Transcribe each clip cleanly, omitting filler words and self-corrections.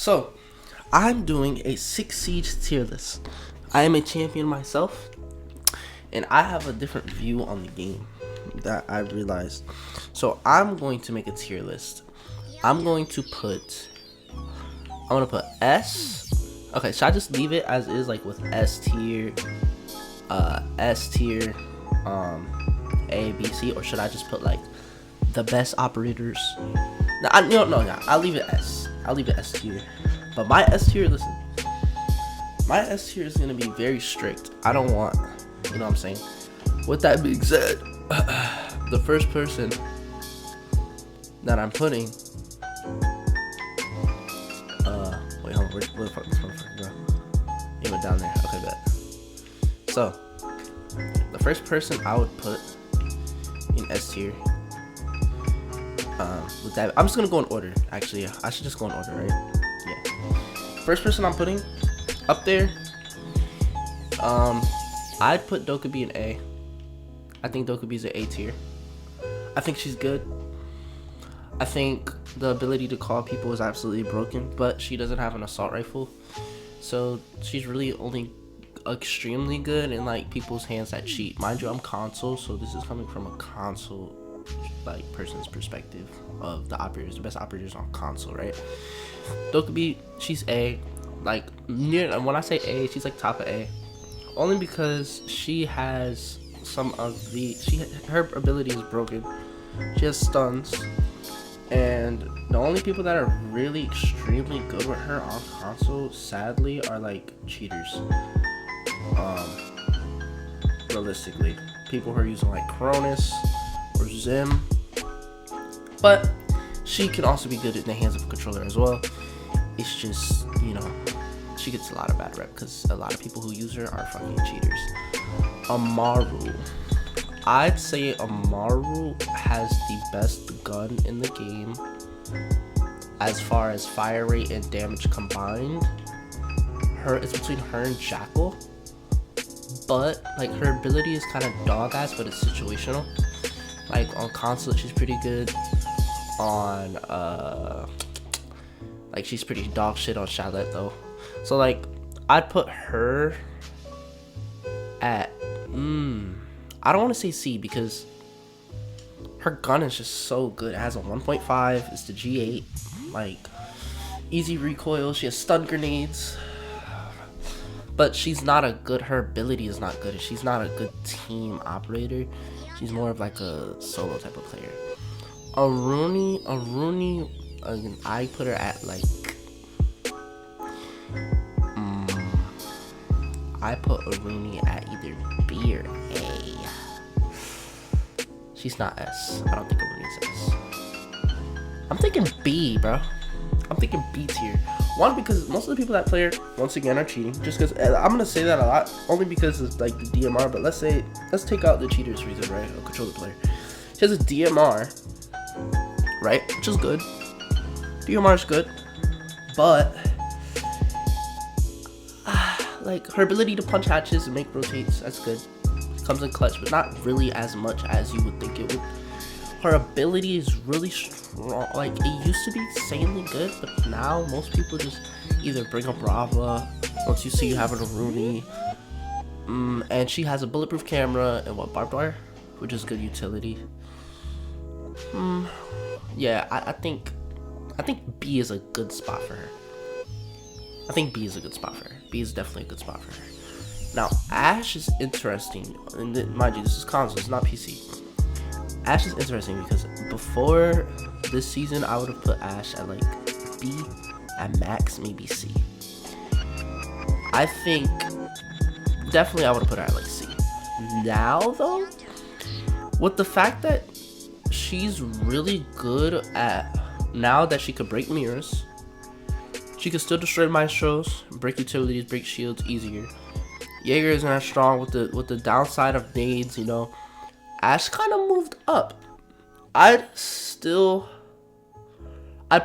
So, I'm doing a 6 siege tier list. I am a champion myself, and I have a different view on the game that I realized. So, I'm going to make a tier list. I'm going to put S. Okay, should I just leave it as is, like with S tier, A, B, C, or should I just put like the best operators? No, I'll leave it S. I'll leave it S tier. But my S tier, listen, my S tier is gonna be very strict. I don't want, you know what I'm saying? With that being said, the first person that I'm putting, wait, hold on, where the fuck this motherfucker go? He went down there. Okay, bet. So, the first person I would put in S tier, with that, I'm just gonna go in order. Actually, yeah, I should just go in order, right? Yeah. First person I'm putting up there, I'd put Dokkaebi in A. I think Dokkaebi's an A tier. I think she's good. I think the ability to call people is absolutely broken, but she doesn't have an assault rifle, so she's really only extremely good in like people's hands that cheat. Mind you, I'm console, so this is coming from a console like person's perspective of the operators, the best operators on console, right? Dokkaebi, she's A, like near, when I say A, she's like top of A, only because she has some of the, her ability is broken. She has stuns, and the only people that are really extremely good with her on console, sadly, are like cheaters. Realistically, people who are using like Cronus or Zim, but she can also be good in the hands of a controller as well. It's just, you know, she gets a lot of bad rep because a lot of people who use her are fucking cheaters. Amaru, I'd say Amaru has the best gun in the game as far as fire rate and damage combined. It's between her and Jackal, but like her ability is kind of dog ass, but it's situational. Like on console she's pretty good, on like she's pretty dog shit on Charlotte though. So like I'd put her at I don't want to say C because her gun is just so good. It has a 1.5, it's the G8, like easy recoil, she has stun grenades, but she's not a good, her ability is not good. She's not a good team operator. She's more of like a solo type of player. Aruni, I put her at like, I put Aruni at either B or A. She's not S. I don't think Aruni's S. I'm thinking B, bro. I'm thinking B tier. One, because most of the people that play her, once again, are cheating. Just because, I'm gonna say that a lot, only because it's like the DMR. But let's take out the cheaters reason, right? A controller player. She has a DMR, right? Which is good. DMR is good, but like her ability to punch hatches and make rotates, that's good. Comes in clutch, but not really as much as you would think it would. Her ability is really strong. Like it used to be insanely good, but now most people just either bring up Brava once you see you have an Aruni, and she has a bulletproof camera and barbed wire, which is good utility. Yeah, I think B is a good spot for her. I think B is a good spot for her. B is definitely a good spot for her. Now, Ashe is interesting, and mind you, this is console, it's not PC. Ashe is interesting because before this season, I would have put Ashe at like B, at max, maybe C. I think, definitely I would have put her at like C. Now though, with the fact that she's really good at, now that she could break mirrors, she could still destroy Maestros, break utilities, break shields easier. Jager isn't as strong with the downside of nades, you know. Ashe kind of moved up. I'd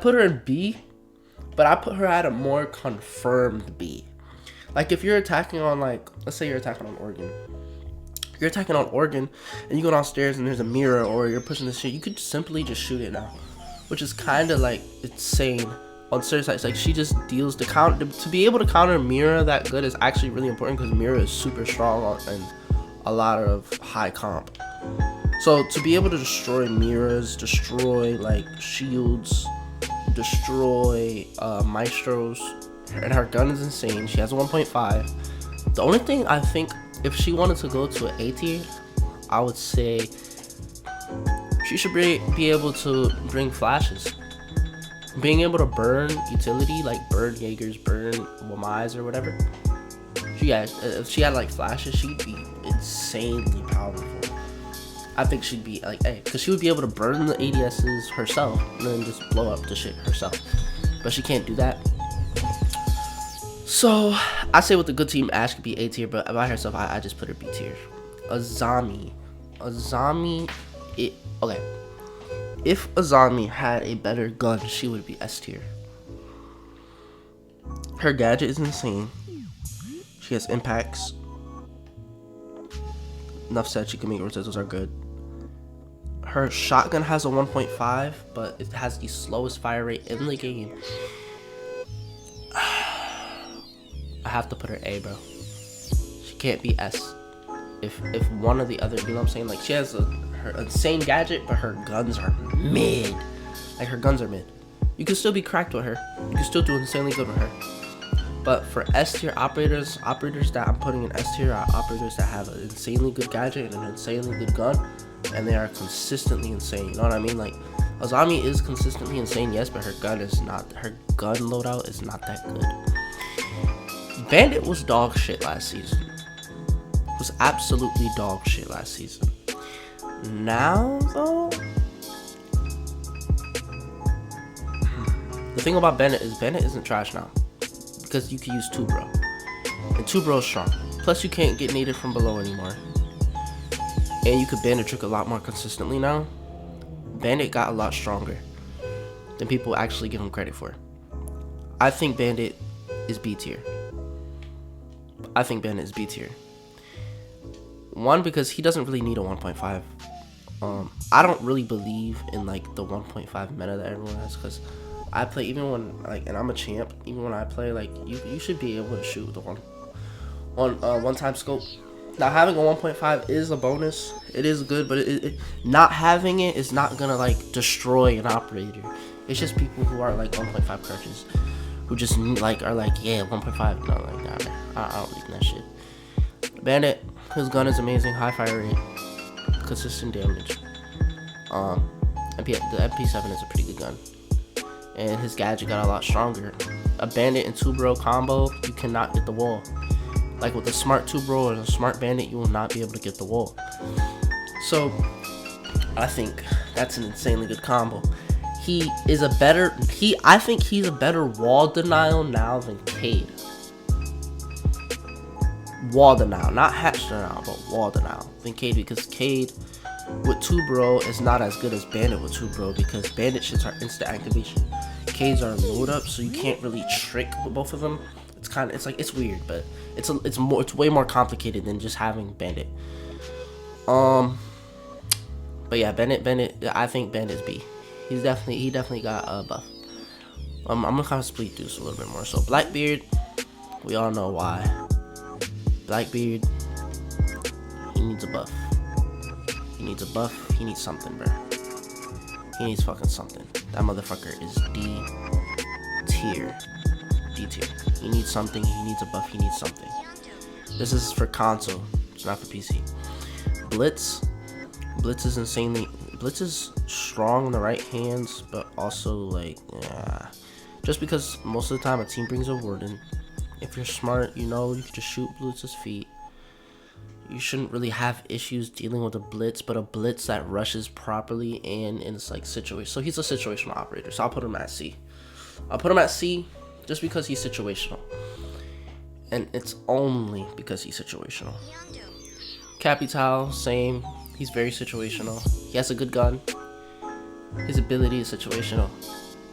put her in B, but I put her at a more confirmed B. Like if you're attacking on, like, let's say you're attacking on Oregon. You're attacking on Oregon and you go downstairs and there's a Mira, or you're pushing this shit, you could simply just shoot it now. Which is kind of like insane on serious sides, like she just deals the counter. To be able to counter Mira that good is actually really important because Mira is super strong and a lot of high comp. So to be able to destroy Miras, destroy like shields, destroy Maestros, and her gun is insane. She has a 1.5. The only thing I think, if she wanted to go to an A tier, I would say she should be able to bring flashes. Being able to burn utility, like burn Jaegers, burn Wamais or whatever. If she had like flashes, she'd be insanely powerful. I think she'd be like, hey, because she would be able to burn the ADSs herself and then just blow up the shit herself. But she can't do that. So I say with a good team, Ashe could be A tier, but by herself, I just put her B tier. Azami, okay. If Azami had a better gun, she would be S tier. Her gadget is insane. She has impacts. Enough said, she can make residuals are good. Her shotgun has a 1.5, but it has the slowest fire rate in the game. I have to put her A, bro. She can't be S. If one of the other, you know what I'm saying? Like, she has her insane gadget, but her guns are mid. Like, her guns are mid. You can still be cracked with her. You can still do insanely good with her. But for S tier operators that I'm putting in S tier are operators that have an insanely good gadget and an insanely good gun, and they are consistently insane. You know what I mean? Like, Azami is consistently insane, yes, but her gun loadout is not that good. Bandit was dog shit last season. Was absolutely dog shit last season. Now though, the thing about Bandit is Bandit isn't trash now. Because you can use 2-bro. And 2-bro is strong. Plus you can't get naded from below anymore. And you could Bandit trick a lot more consistently now. Bandit got a lot stronger than people actually give him credit for. I think Bandit is B tier. One, because he doesn't really need a 1.5. I don't really believe in like the 1.5 meta that everyone has, because I play, even when like, and I'm a champ, even when I play, like, you should be able to shoot with the one-time scope. Now having a 1.5 is a bonus. It is good, but not having it is not gonna like destroy an operator. It's just people who are like 1.5 crutches, who just like are like, yeah, 1.5. No, like, nah, man, I don't believe in that shit. Bandit, his gun is amazing, high fire rate, consistent damage. The MP7 is a pretty good gun, and his gadget got a lot stronger. A Bandit and 2-bro combo, you cannot get the wall. Like with a smart 2-bro or a smart Bandit, you will not be able to get the wall. So I think that's an insanely good combo. I think he's a better wall denial now than Cade. Wall denial, not hatch denial, but wall denial than Cade, because Cade with 2-bro is not as good as Bandit with 2-bro, because Bandit shits are instant activation. Cade's are load up, so you can't really trick with both of them. It's weird, but it's way more complicated than just having Bandit. But yeah, Bandit. I think Bandit's B. He definitely got a buff. I'm gonna kind of split this a little bit more. So Blackbeard, we all know why. Blackbeard, he needs a buff. He needs something, bro. He needs fucking something. That motherfucker is D tier. He needs something. He needs a buff. He needs something. This is for console. It's not for PC. Blitz is insanely. Blitz is strong in the right hands, but also like, yeah. Just because most of the time a team brings a warden. If you're smart, you know you can just shoot Blitz's feet. You shouldn't really have issues dealing with a Blitz, but a Blitz that rushes properly and it's like situation. So he's a situational operator. So I'll put him at C. Just because he's situational. And it's only because he's situational. Capitão, same. He's very situational. He has a good gun. His ability is situational.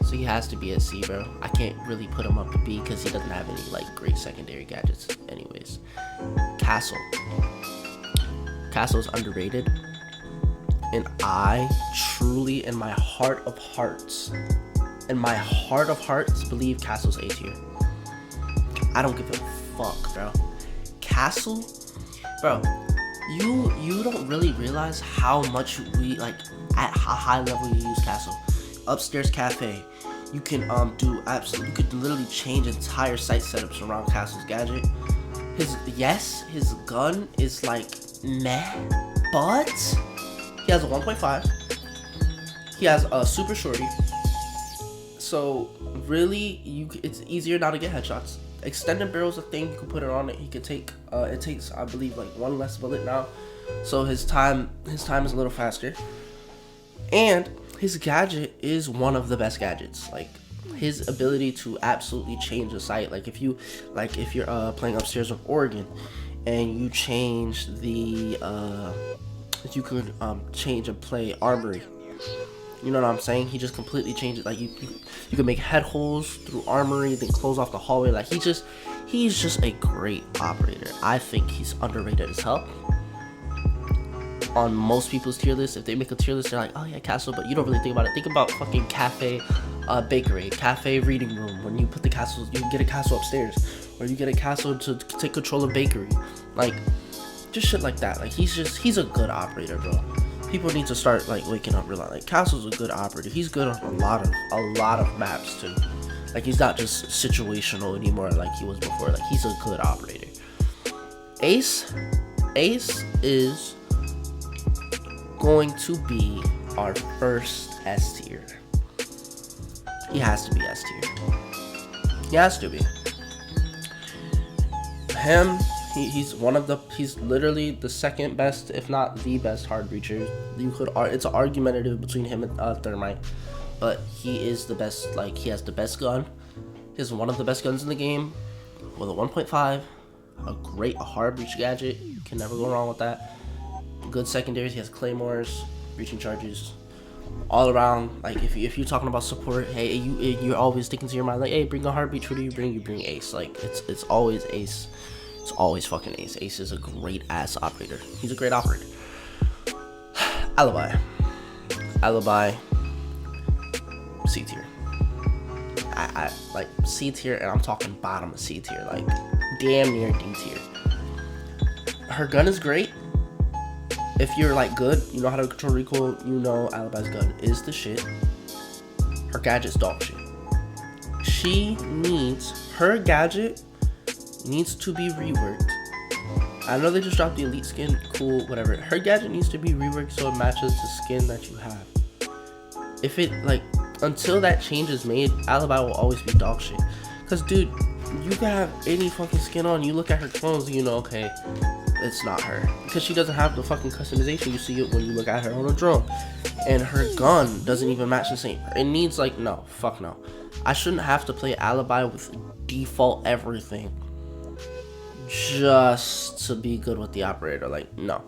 So he has to be at C, bro. I can't really put him up to B because he doesn't have any like great secondary gadgets anyways. Castle's underrated. And I truly, in my heart of hearts, in my heart of hearts, believe Castle's A tier. I don't give a fuck, bro. Castle, bro. You don't really realize how much we like at a high level you use Castle. Upstairs cafe, you can do absolutely. You could literally change entire site setups around Castle's gadget. His gun is like meh, but he has a 1.5. He has a super shorty. So really, it's easier now to get headshots. Extended barrel's a thing. You can put it on it. He could take. It takes, I believe, like 1 less bullet now. So his time is a little faster. And his gadget is one of the best gadgets. Like his ability to absolutely change the site. Like if you're playing upstairs with Oregon, and you change the you could change and play Armory. You know what I'm saying? He just completely changed it. Like you can make head holes through Armory, then close off the hallway. Like he's just a great operator. I think he's underrated as hell. On most people's tier list, if they make a tier list, they're like, oh yeah, Castle, but you don't really think about it. Think about fucking cafe, bakery, cafe reading room. When you put the Castle, you get a Castle upstairs, or you get a Castle to take control of bakery. Like just shit like that. Like he's a good operator, bro. People need to start like waking up, realize like Castle's a good operator. He's good on a lot of maps too. Like he's not just situational anymore like he was before. Like he's a good operator. Ace is going to be our first S tier. He has to be S tier. He has to be. Him. He's literally the second best, if not the best hard breacher. It's an argumentative between him and Thermite, but he is the best. Like he has the best gun. He has one of the best guns in the game with a 1.5, a hard breach gadget. You can never go wrong with that. Good secondaries. He has claymores, breaching charges, all around. Like if you're talking about support, hey, you're always thinking to your mind like, hey, bring a hard breach. Who do you bring? You bring Ace. Like it's always Ace. It's always fucking Ace. Ace is a great ass operator. He's a great operator. Alibi, C tier. I like C tier, and I'm talking bottom of C tier, like damn near D tier. Her gun is great. If you're like good, you know how to control recoil, you know Alibi's gun is the shit. Her gadget's dog shit. Her gadget needs to be reworked. I know they just dropped the elite skin, cool, whatever. Her gadget needs to be reworked so it matches the skin that you have. If it, like, until that change is made, Alibi will always be dog shit. Cause dude, you can have any fucking skin on, you look at her clones, you know, okay, it's not her. Because she doesn't have the fucking customization. You see it when you look at her on a drone. And her gun doesn't even match the same. It needs, like, no, fuck no. I shouldn't have to play Alibi with default everything just to be good with the operator. Like, no.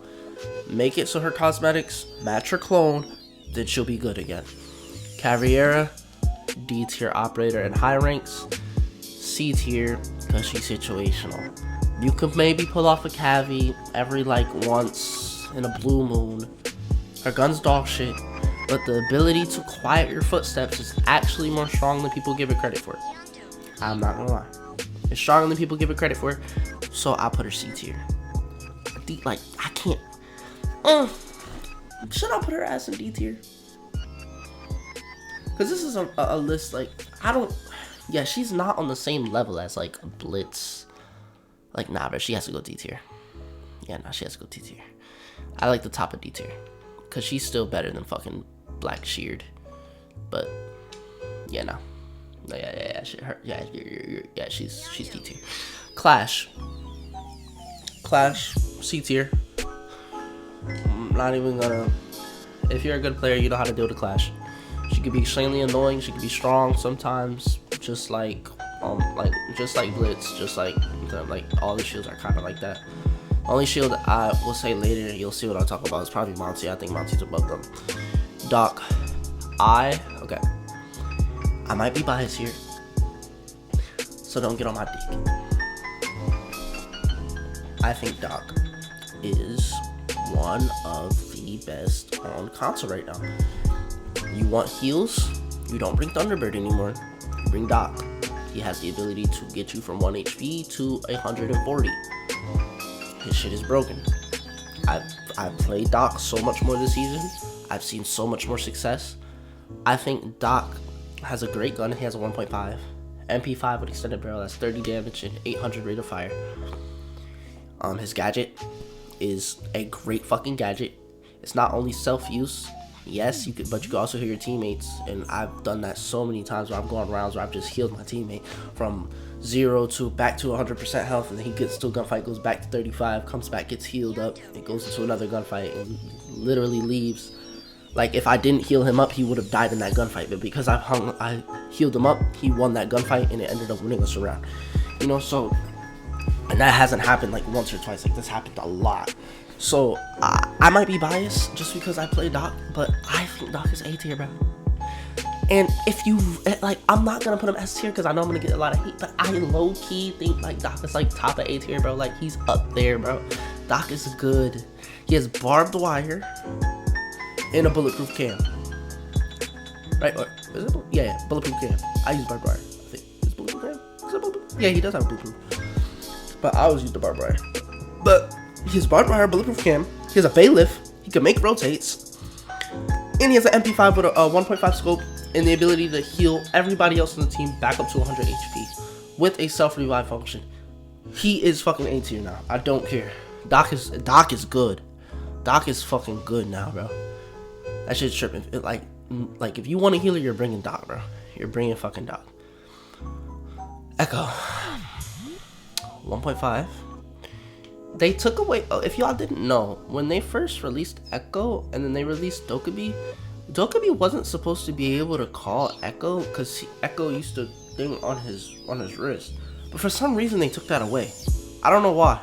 Make it so her cosmetics match her clone, then she'll be good again. Caveria, D tier operator in high ranks. C tier because she's situational. You could maybe pull off a Cavi every like once in a blue moon. Her gun's dog shit, but the ability to quiet your footsteps is actually more strong than people give it credit for. I'm not gonna lie. It's stronger than people give it credit for, so I'll put her C tier. Like, I can't. Should I put her ass in D tier? Because this is a list, like, I don't. Yeah, she's not on the same level as, like, Blitz. Like, nah, but she has to go D tier. Yeah, nah, she has to go D tier. I like the top of D tier. Because she's still better than fucking Black Sheared. But, yeah, no. Yeah, she's D tier. Clash, C tier. I'm not even gonna. If you're a good player, you know how to deal with Clash. She could be extremely annoying. She could be strong sometimes, just like Blitz, just like all the shields are kind of like that. Only shield I will say later, you'll see what I'm talking about, is probably Monty. I think Monty's above them. Doc, okay. I might be biased here, so don't get on my dick. I think Doc is one of the best on console right now. You want heals? You don't bring Thunderbird anymore. You bring Doc. He has the ability to get you from 1 HP to 140. His shit is broken. I've played Doc so much more this season. I've seen so much more success. I think Doc has a great gun. He has a 1.5. MP5 with extended barrel. That's 30 damage and 800 rate of fire. His gadget is a great fucking gadget. It's not only self-use. Yes, but you can also heal your teammates, and I've done that so many times where I'm going rounds where I've just healed my teammate from 0 to back to 100% health, and then he gets to a gunfight, goes back to 35, comes back, gets healed up, and goes into another gunfight, and literally leaves. Like, if I didn't heal him up, he would have died in that gunfight, but because I healed him up, he won that gunfight, and it ended up winning us around. You know, so, and that hasn't happened like once or twice, like this happened a lot. So, I might be biased just because I play Doc, but I think Doc is A tier, bro. And if you, like, I'm not gonna put him S tier because I know I'm gonna get a lot of hate, but I low-key think, like, Doc is, like, top of A tier, bro. Like, he's up there, bro. Doc is good. He has barbed wire and a bulletproof cam. Right? Or, is it? Yeah, bulletproof cam. I use barbed wire. I think. Is it bulletproof cam? Is it bulletproof? Yeah, he does have a bulletproof. But I always use the barbed wire. But he has barbed wire, bulletproof cam. He has a bailiff. He can make rotates. And he has an MP5 with a 1.5 scope and the ability to heal everybody else in the team back up to 100 HP with a self-revive function. He is fucking A tier now. I don't care. Doc is good. Doc is fucking good now, bro. That shit's tripping. Like if you want a healer, you're bringing Doc, bro. You're bringing fucking Doc. Echo 1.5. They took away, if y'all didn't know, when they first released Echo and then they released Dokkaebi wasn't supposed to be able to call Echo because Echo used to thing on his wrist. But for some reason they took that away. I don't know why.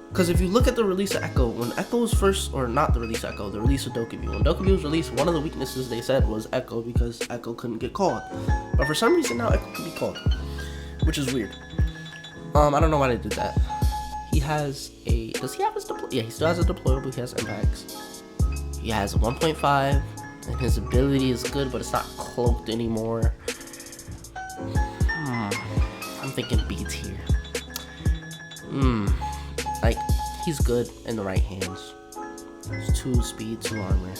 Because if you look at the release of Echo, when Echo was first, or not the release of Echo, the release of Dokkaebi. When Dokkaebi was released, one of the weaknesses they said was Echo because Echo couldn't get called. But for some reason now Echo can be called, which is weird. I don't know why they did that. He has a, does he have his deploy? Yeah, he still has a deployable. He has impacts. He has a 1.5, and his ability is good, but it's not cloaked anymore. I'm thinking B tier. Like, he's good in the right hands. It's 2 speed, 2 armor.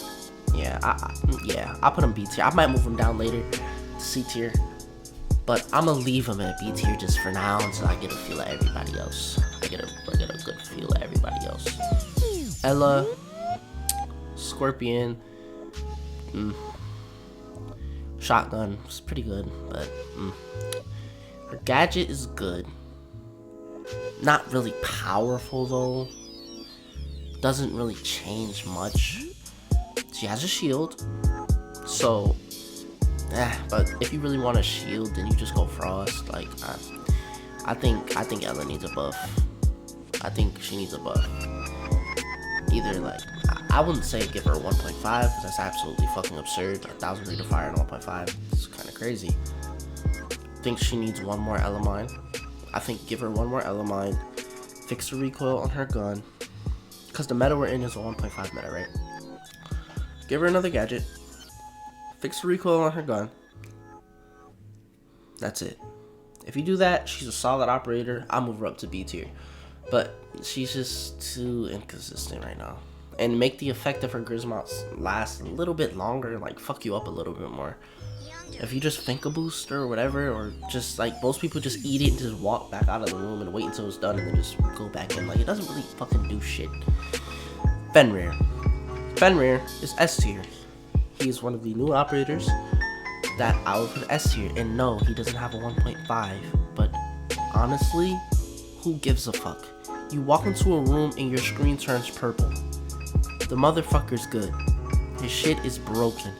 Yeah, I put him B tier. I might move him down later to C tier, but I'm gonna leave him at B tier just for now until I get a feel of everybody else. I get a good feel of everybody else. Ella, Scorpion, Shotgun is pretty good, but her gadget is good. Not really powerful though. Doesn't really change much. She has a shield, so but if you really want a shield, then you just go Frost. Like I think Ella needs a buff. I think she needs a buff. Either like, I wouldn't say give her a 1.5 because that's absolutely fucking absurd. 1,000 rate of fire and 1.5, it's kind of crazy. I think she needs one more Elamine. I think give her one more Elamine. Fix the recoil on her gun. Because the meta we're in is a 1.5 meta, right? Give her another gadget. Fix the recoil on her gun. That's it. If you do that, she's a solid operator. I'll move her up to B tier. But she's just too inconsistent right now. And make the effect of her Grismots last a little bit longer, like fuck you up a little bit more. If you just Finka boost or whatever, or just like most people just eat it and just walk back out of the room and wait until it's done and then just go back in. Like, it doesn't really fucking do shit. Fenrir is S tier. He is one of the new operators that I would put S tier. And no, he doesn't have a 1.5, but honestly, who gives a fuck? You walk into a room and your screen turns purple. The motherfucker's good. His shit is broken.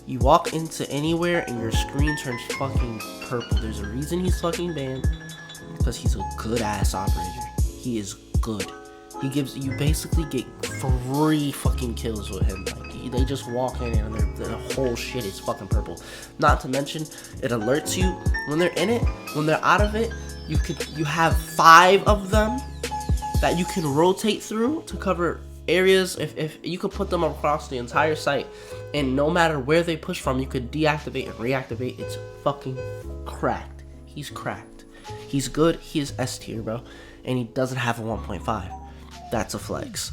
You walk into anywhere and your screen turns fucking purple. There's a reason he's fucking banned. Because he's a good ass operator. He is good. He gives, you basically get 3 fucking kills with him. Like, they just walk in and their whole shit is fucking purple. Not to mention, it alerts you when they're in it. When they're out of it, you have 5 of them that you can rotate through to cover areas, if you could put them across the entire site, and no matter where they push from, you could deactivate and reactivate. It's fucking cracked. He's cracked. He's good. He is S tier, bro, and he doesn't have a 1.5. That's a flex.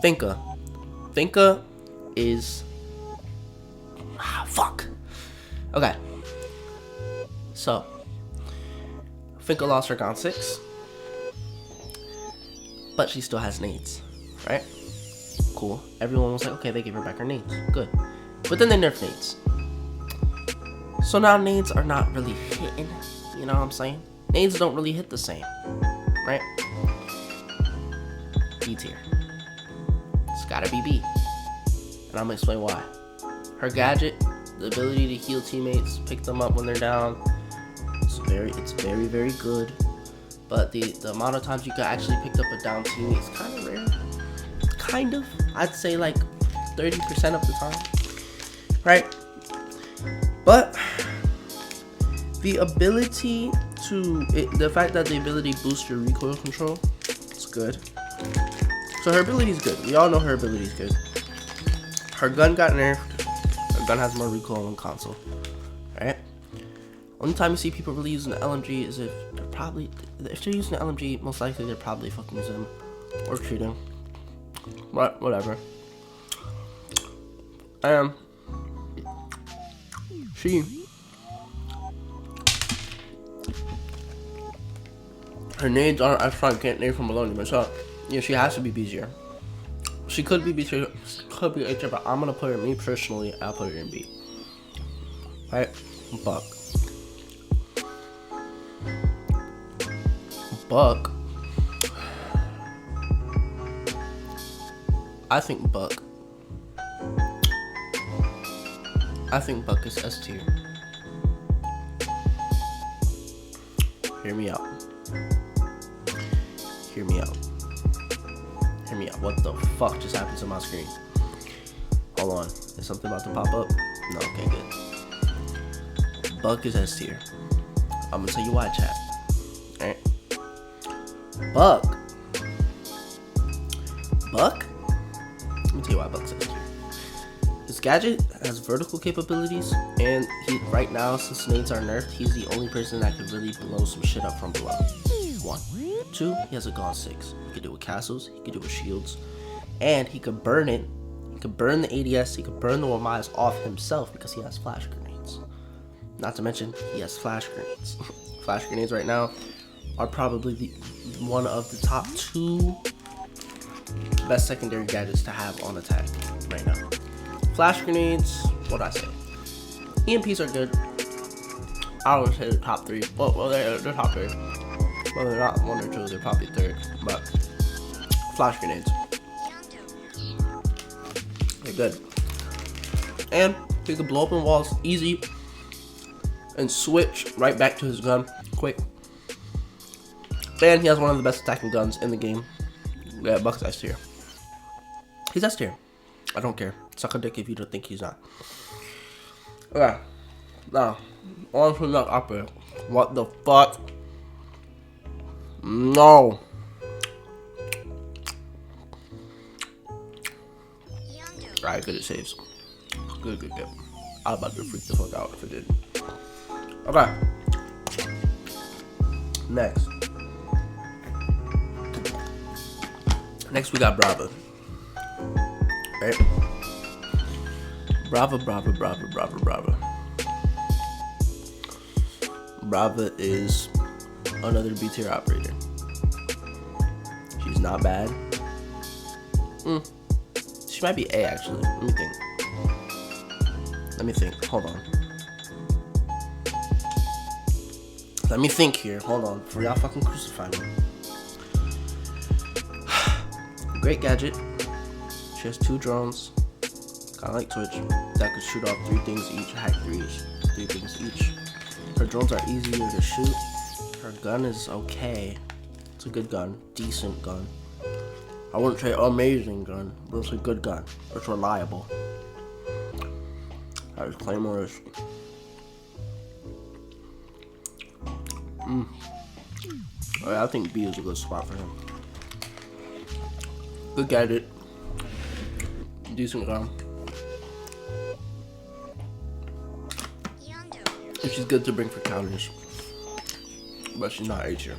Finka is fuck. Okay, so Finka lost her Gon 6, but she still has nades, right? Cool. Everyone was like, okay, they gave her back her nades. Good. But then they nerfed nades. So now nades are not really hitting. You know what I'm saying? Nades don't really hit the same. Right? B tier. It's gotta be B. And I'm gonna explain why. Her gadget, the ability to heal teammates, pick them up when they're down, it's very, very good. But the amount of times you can actually pick up a down teammate is kind of rare. Kind of. I'd say like 30% of the time. Right? But the ability the fact that the ability boosts your recoil control, it's good. So her ability is good. We all know her ability is good. Her gun got nerfed. Her gun has more recoil on console. Right? Only time you see people really using the LMG is if they're using the LMG, most likely they're probably fucking Zim or cheating. But whatever. Her nades aren't as strong. Can't nade from below anymore. So yeah, she has to be B tier. She could be B tier, could be A tier, but I'm gonna put her. Me personally, I'll put her in B. Right? Buck. I think Buck is S tier. Hear me out. What the fuck just happened to my screen? Hold on. Is something about to pop up? No, okay, good. Buck is S tier. I'm gonna tell you why, chat. Alright. Buck? Let me tell you why Buck's S tier. His gadget has vertical capabilities, and right now, since nades are nerfed, he's the only person that can really blow some shit up from below. 1. 2, he has a Gon 6. He can do it with castles, he can do it with shields, and he could burn it. He could burn the ADS, he could burn the Wamais off himself because he has flash grenades. Not to mention, he has flash grenades. Flash grenades right now are probably one of the top 2 best secondary gadgets to have on attack right now. Flash grenades, what I say? EMPs are good. I would say the top 3. Well, they're top 3. Well, they're not 1 or 2, they're probably 3rd. But flash grenades, they're good. And he can blow open walls easy and switch right back to his gun quick. And he has one of the best attacking guns in the game. Yeah, Buck's S tier. He's S tier. I don't care. Suck a dick if you don't think he's not. Okay. Now, on to Nokk operator. What the fuck? No. Alright, good, it saves. Good. I was about to freak the fuck out if it didn't. Okay. Next we got Brava. Right? Brava. Brava is another B tier operator. She's not bad. She might be A actually. Let me think. Hold on. Let me think here. Hold on. Before y'all fucking crucify me. Great gadget. She has 2 drones. Kinda like Twitch. That could shoot off 3 things each. Hack 3 things each. Her drones are easier to shoot. Her gun is okay. It's a good gun. Decent gun. I wouldn't say amazing gun, but it's a good gun. It's reliable. Alright, Claymore is... Alright, I think B is a good spot for him. Good gadget. Decent gun. And she's good to bring for counters. But she's not A tier.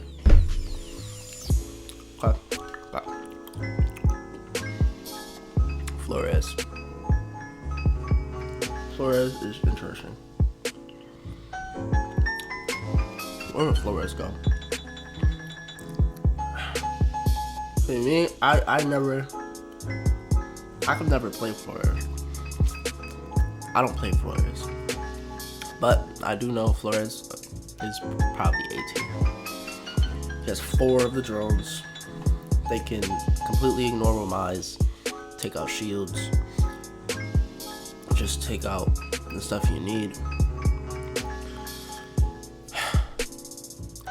Okay. Flores. Flores is interesting. Where would Flores go? For me, I could never play Flores. I don't play Flores. But I do know Flores is probably A tier. He has 4 of the drones. They can completely ignore Ramize, take out shields, just take out the stuff you need.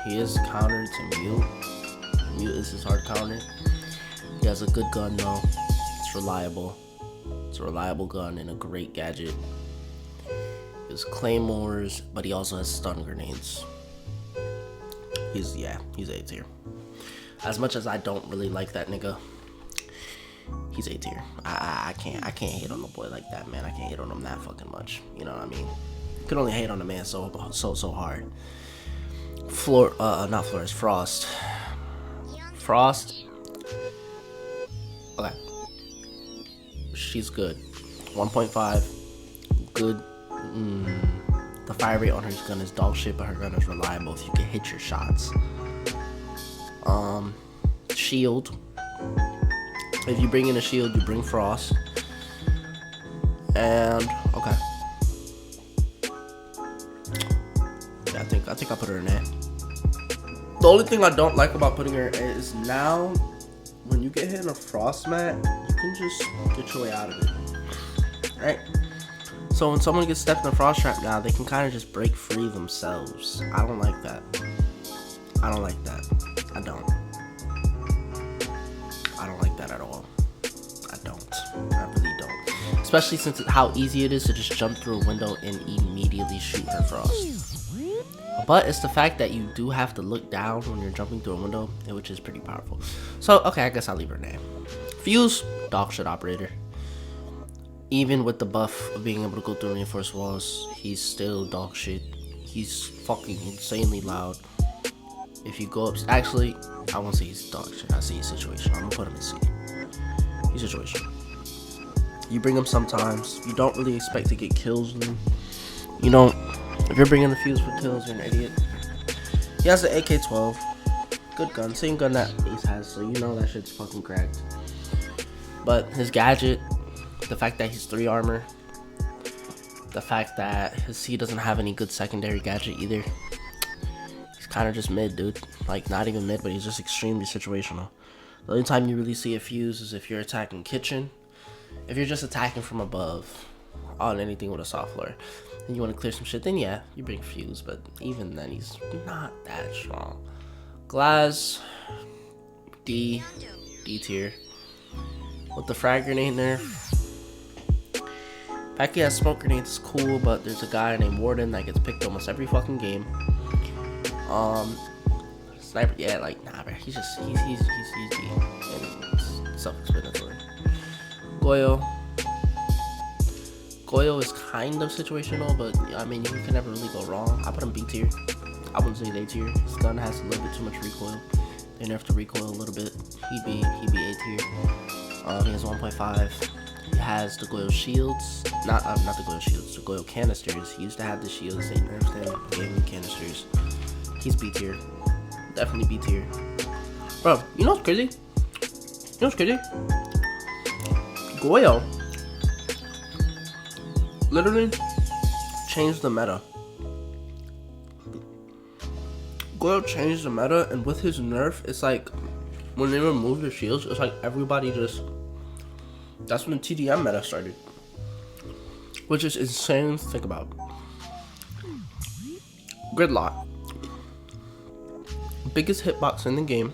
He is countered to Mute. Mute is his hard counter. He has a good gun though. It's reliable. It's a reliable gun and a great gadget. He has claymores, but he also has stun grenades. He's A tier. As much as I don't really like that nigga, he's A tier. I can't hate on the boy like that, man. I can't hate on him that fucking much. You know what I mean? You can only hate on a man so hard. Not Flores, Frost. Frost. Okay. She's good. 1.5. Good. The fire rate on her gun is dog shit, but her gun is reliable if you can hit your shots. Shield. If you bring in a shield, you bring Frost. And okay. Yeah, I think I put her in A. The only thing I don't like about putting her in A is now when you get hit in a frost mat, you can just get your way out of it. Right? So when someone gets stepped in a frost trap now, they can kind of just break free themselves. I don't like that. I don't like that. I don't like that at all. I really don't. Especially since how easy it is to just jump through a window and immediately shoot her frost. But it's the fact that you do have to look down when you're jumping through a window, which is pretty powerful. So, okay, I guess I'll leave her name. Fuze, dog shit operator. Even with the buff of being able to go through reinforced walls, he's still dog shit. He's fucking insanely loud. If you go up, actually, I won't say he's dog shit. I say he's situational. I'm gonna put him in C. He's situational. You bring him sometimes. You don't really expect to get kills with him. You don't. If you're bringing the Fuze for kills, you're an idiot. He has the AK-12. Good gun. Same gun that Ace has, so you know that shit's fucking cracked. But his gadget, the fact that he's 3 armor, the fact that he doesn't have any good secondary gadget either. He's kind of just mid, dude. Like, not even mid, but he's just extremely situational. The only time you really see a Fuze is if you're attacking kitchen. If you're just attacking from above on anything with a soft floor and you want to clear some shit, then yeah, you bring Fuze, but even then he's not that strong. Glaz, D tier. With the frag grenade there. Fact he has smoke grenades is cool, but there's a guy named Warden that gets picked almost every fucking game. Sniper, yeah, like nah, bro. He's D, and it's self-explanatory. Goyo is kind of situational, but I mean you can never really go wrong. I put him B tier. I wouldn't say A tier. His gun has a little bit too much recoil. They nerfed the recoil a little bit. He'd be A tier. He has 1.5. He has the Goyo shields. Not the Goyo shields, the Goyo canisters. He used to have the shields, they nerfed him, gave him canisters. He's B tier. Definitely B tier. Bro, you know what's crazy? Goyo literally changed the meta. Goyo changed the meta, and with his nerf, it's like when they remove the shields, it's like everybody just. That's when the TDM meta started, which is insane to think about. Gridlock, biggest hitbox in the game.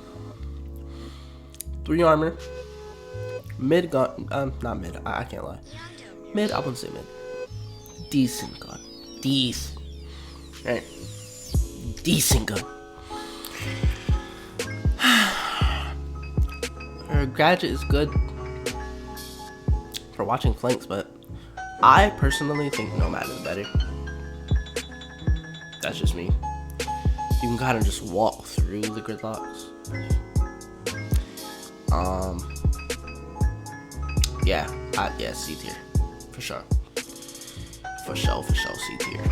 3 armor, mid gun. Not mid. I can't lie. Mid. I wouldn't say mid. Decent gun. Decent. Right. Decent gun. Her gadget is good for watching flanks, but I personally think Nomad is better. That's just me. You can kind of just walk through the gridlocks. Yeah, C tier. For sure, C tier.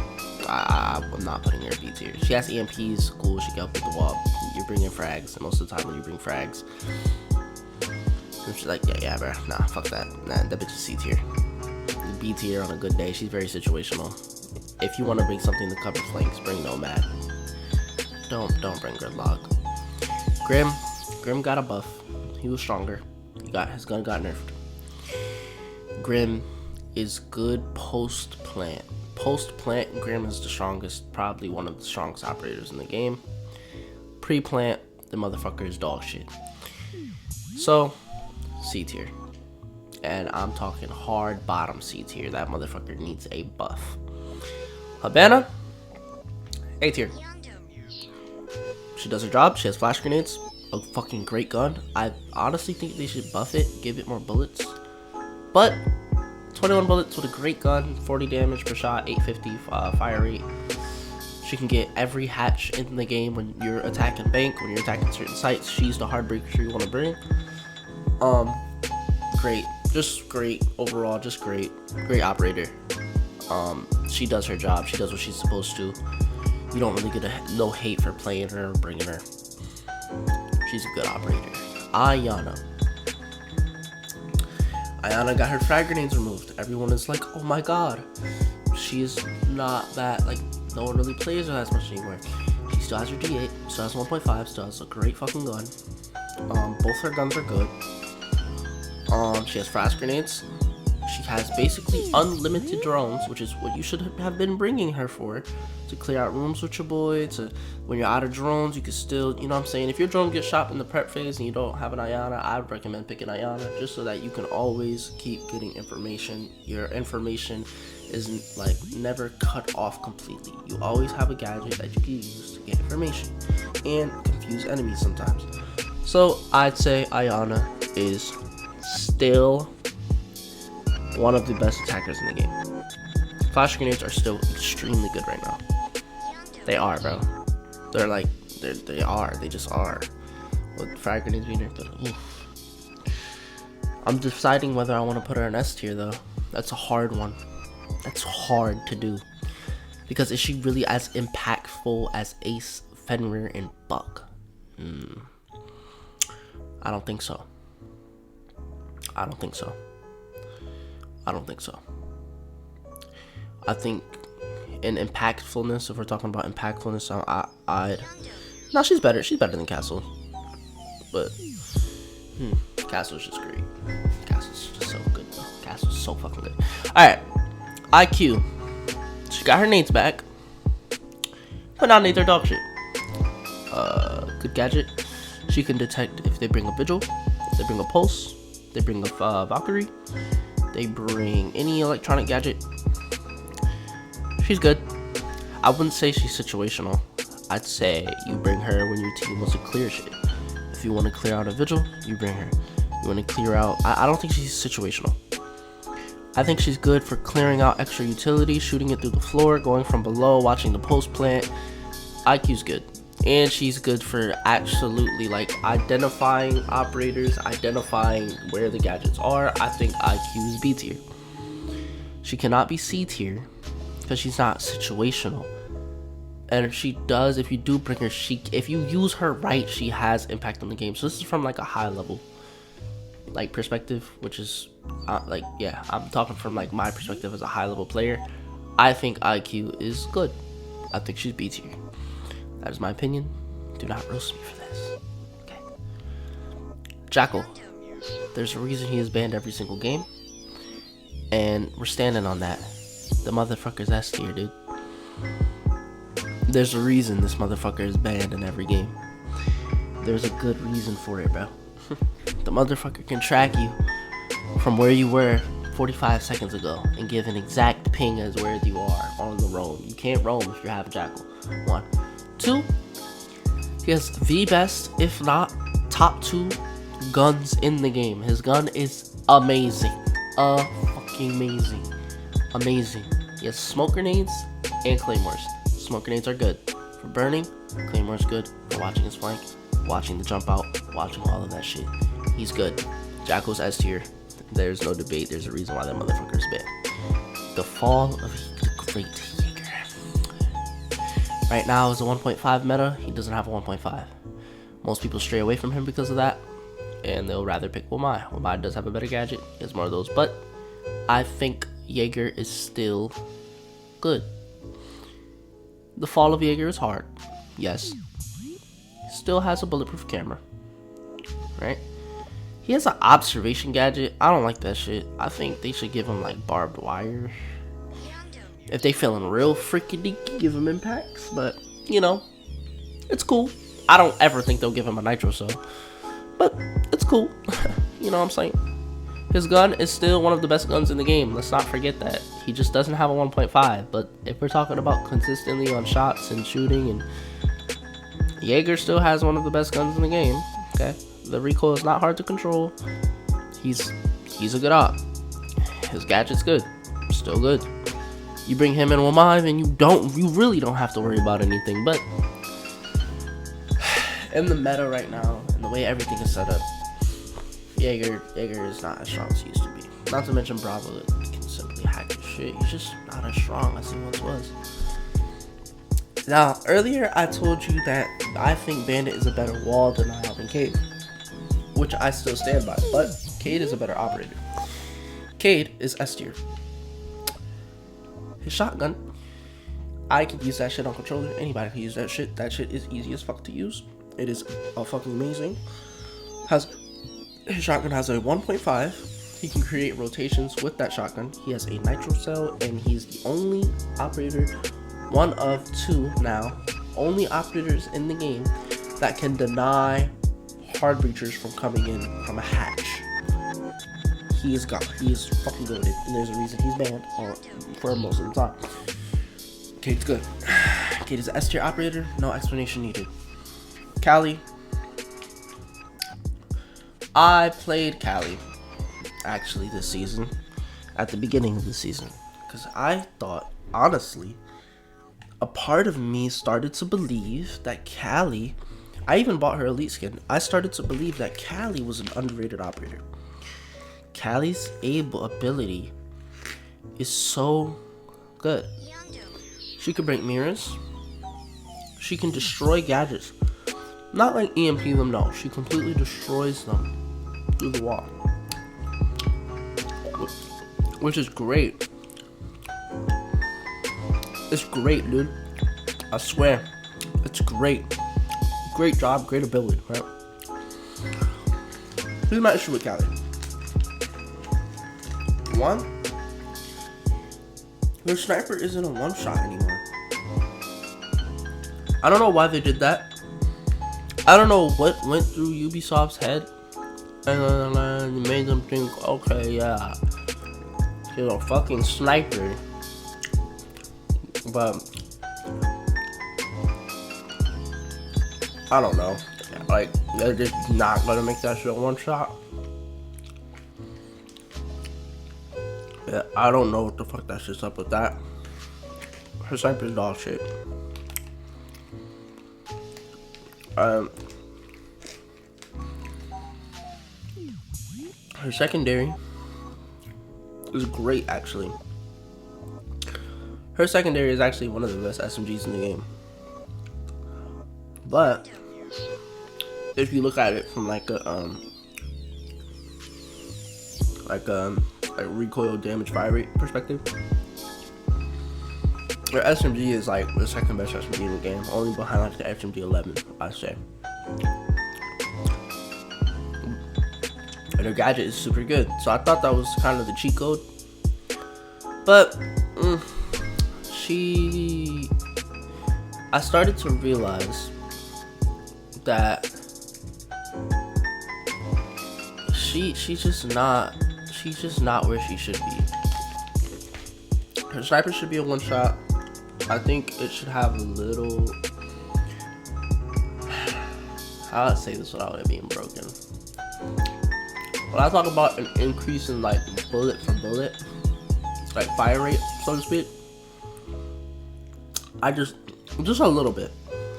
I'm not putting her B tier. She has EMPs, cool, she can help with the wall. You're bringing frags, and most of the time when you bring frags, she's like, yeah, bro, nah, fuck that. Nah, that bitch is C tier. B tier on a good day, she's very situational. If you want to bring something to cover flanks, bring Nomad. Don't bring Gridlock. Grim got a buff. He was stronger. His gun got nerfed. Grim is good post plant. Post plant, Grim is the strongest, probably one of the strongest operators in the game. Pre plant, the motherfucker is dog shit. So, C tier. And I'm talking hard bottom C tier. That motherfucker needs a buff. Hibana, A tier. She does her job. She has flash grenades. A fucking great gun. I honestly think they should buff it, give it more bullets. But 21 bullets with a great gun, 40 damage per shot, 850 fire rate. She can get every hatch in the game when you're attacking bank, when you're attacking certain sites. She's the hardbreaker you want to bring. Great, just great overall, just great operator. She does her job. She does what she's supposed to. You don't really get no hate for playing her or bringing her. She's a good operator. Iana got her frag grenades removed. Everyone is like, oh my god. She's not that, like, no one really plays her as much anymore. She still has her D8, still has 1.5, still has a great fucking gun. Both her guns are good. She has flash grenades. She has basically unlimited drones, which is what you should have been bringing her for, to clear out rooms with your boy. To when you're out of drones, you can still, you know what I'm saying. If your drone gets shot in the prep phase and you don't have an Iana, I would recommend picking Iana, just so that you can always keep getting information. Your information isn't like never cut off completely. You always have a gadget that you can use to get information and confuse enemies sometimes. So I'd say Iana is still one of the best attackers in the game. Flash grenades are still extremely good right now. They are, bro. They just are. With frag grenades being nerfed, I'm deciding whether I want to put her in S tier though. That's a hard one. That's hard to do. Because is she really as impactful as Ace, Fenrir, and Buck? I don't think so. I think in impactfulness, if we're talking about impactfulness, no, she's better. She's better than Castle. But Castle's just great. Castle's just so good, though. Castle's so fucking good. Alright. IQ. She got her nades back. But now nades are dog shit. Good gadget. She can detect if they bring a Vigil, if they bring a Pulse, they bring a Valkyrie, they bring any electronic gadget. She's good. I wouldn't say she's situational. I'd say you bring her when your team wants to clear shit. If you want to clear out a Vigil, you bring her. You want to clear out... I don't think she's situational. I think she's good for clearing out extra utility, shooting it through the floor, going from below, watching the post plant. IQ's good. And she's good for absolutely like identifying operators, identifying where the gadgets are. I think IQ is B tier. She cannot be C tier because she's not situational. And if she does, if you do bring her, if you use her right, she has impact on the game. So this is from like a high level like perspective, which is I'm talking from like my perspective as a high level player. I think IQ is good. I think she's B tier. That is my opinion. Do not roast me for this. Okay. Jackal. There's a reason he is banned every single game. And we're standing on that. The motherfucker's S tier, dude. There's a reason this motherfucker is banned in every game. There's a good reason for it, bro. The motherfucker can track you from where you were 45 seconds ago and give an exact ping as where you are on the roam. You can't roam if you have Jackal. 1. 2, he has the best, if not top 2 guns in the game. His gun is amazing. fucking amazing. Amazing. He has smoke grenades and claymores. Smoke grenades are good for burning. Claymore's good for watching his flank, watching the jump out, watching all of that shit. He's good. Jackal's S tier. There's no debate. There's a reason why that motherfucker's banned. The fall of the great Jager. Right now is a 1.5 meta. He doesn't have a 1.5. Most people stray away from him because of that, and they'll rather pick Wamai. Wamai does have a better gadget. He has more of those, but I think Jager is still good. The fall of Jager is hard. Yes. He still has a bulletproof camera. Right? He has an observation gadget. I don't like that shit. I think they should give him like barbed wire. If they feeling real freaky deaky, give him impacts. But, you know, it's cool. I don't ever think they'll give him a nitro cell. But it's cool. You know what I'm saying? His gun is still one of the best guns in the game. Let's not forget that. He just doesn't have a 1.5. But if we're talking about consistently on shots and shooting, and Jager still has one of the best guns in the game. Okay? The recoil is not hard to control. He's a good op. His gadget's good. Still good. You bring him in Wamai and you really don't have to worry about anything. But in the meta right now, and the way everything is set up, Jager is not as strong as he used to be. Not to mention Brava can simply hack his shit. He's just not as strong as he once was. Now, earlier I told you that I think Bandit is a better wall than I have in Cade, which I still stand by, but Cade is a better operator. Cade is S tier. His shotgun, I can use that shit on controller. Anybody can use that shit. That shit is easy as fuck to use. It is fucking amazing. His shotgun has a 1.5. He can create rotations with that shotgun. He has a nitro cell, and he's the only operator, one of two now, only operators in the game that can deny hard breachers from coming in from a hatch. He is fucking goated, and there's a reason he's banned for most of the time. Cade's good. Cade is an S tier operator, no explanation needed. Callie. I played Callie actually this season, at the beginning of the season, because I thought, honestly, a part of me started to believe that Callie, I even bought her elite skin, I started to believe that Callie was an underrated operator. Callie's ability is so good. She can break mirrors. She can destroy gadgets. Not like EMP them, no. She completely destroys them through the wall. Which is great. It's great, dude. I swear. It's great. Great job, great ability, right? Here's my issue with Callie. One, her sniper isn't a one shot anymore. I don't know why they did that. I don't know what went through Ubisoft's head and made them think, okay, yeah, she's a fucking sniper. But I don't know. Like, they're just not gonna make that shit a one shot. Yeah, I don't know what the fuck that shit's up with that. Her sniper's dog shit. Her secondary is great, actually. Her secondary is actually one of the best SMGs in the game. But if you look at it from like a recoil damage fire rate perspective, her SMG is like the second best SMG in the game, only behind like the SMG 11, I say. And her gadget is super good, so I thought that was kind of the cheat code. But I started to realize that she's just not where she should be. Her sniper should be a one shot. I think it should have a little, how do I say this without it being broken? When I talk about an increase in like bullet for bullet, like fire rate, so to speak, I just a little bit,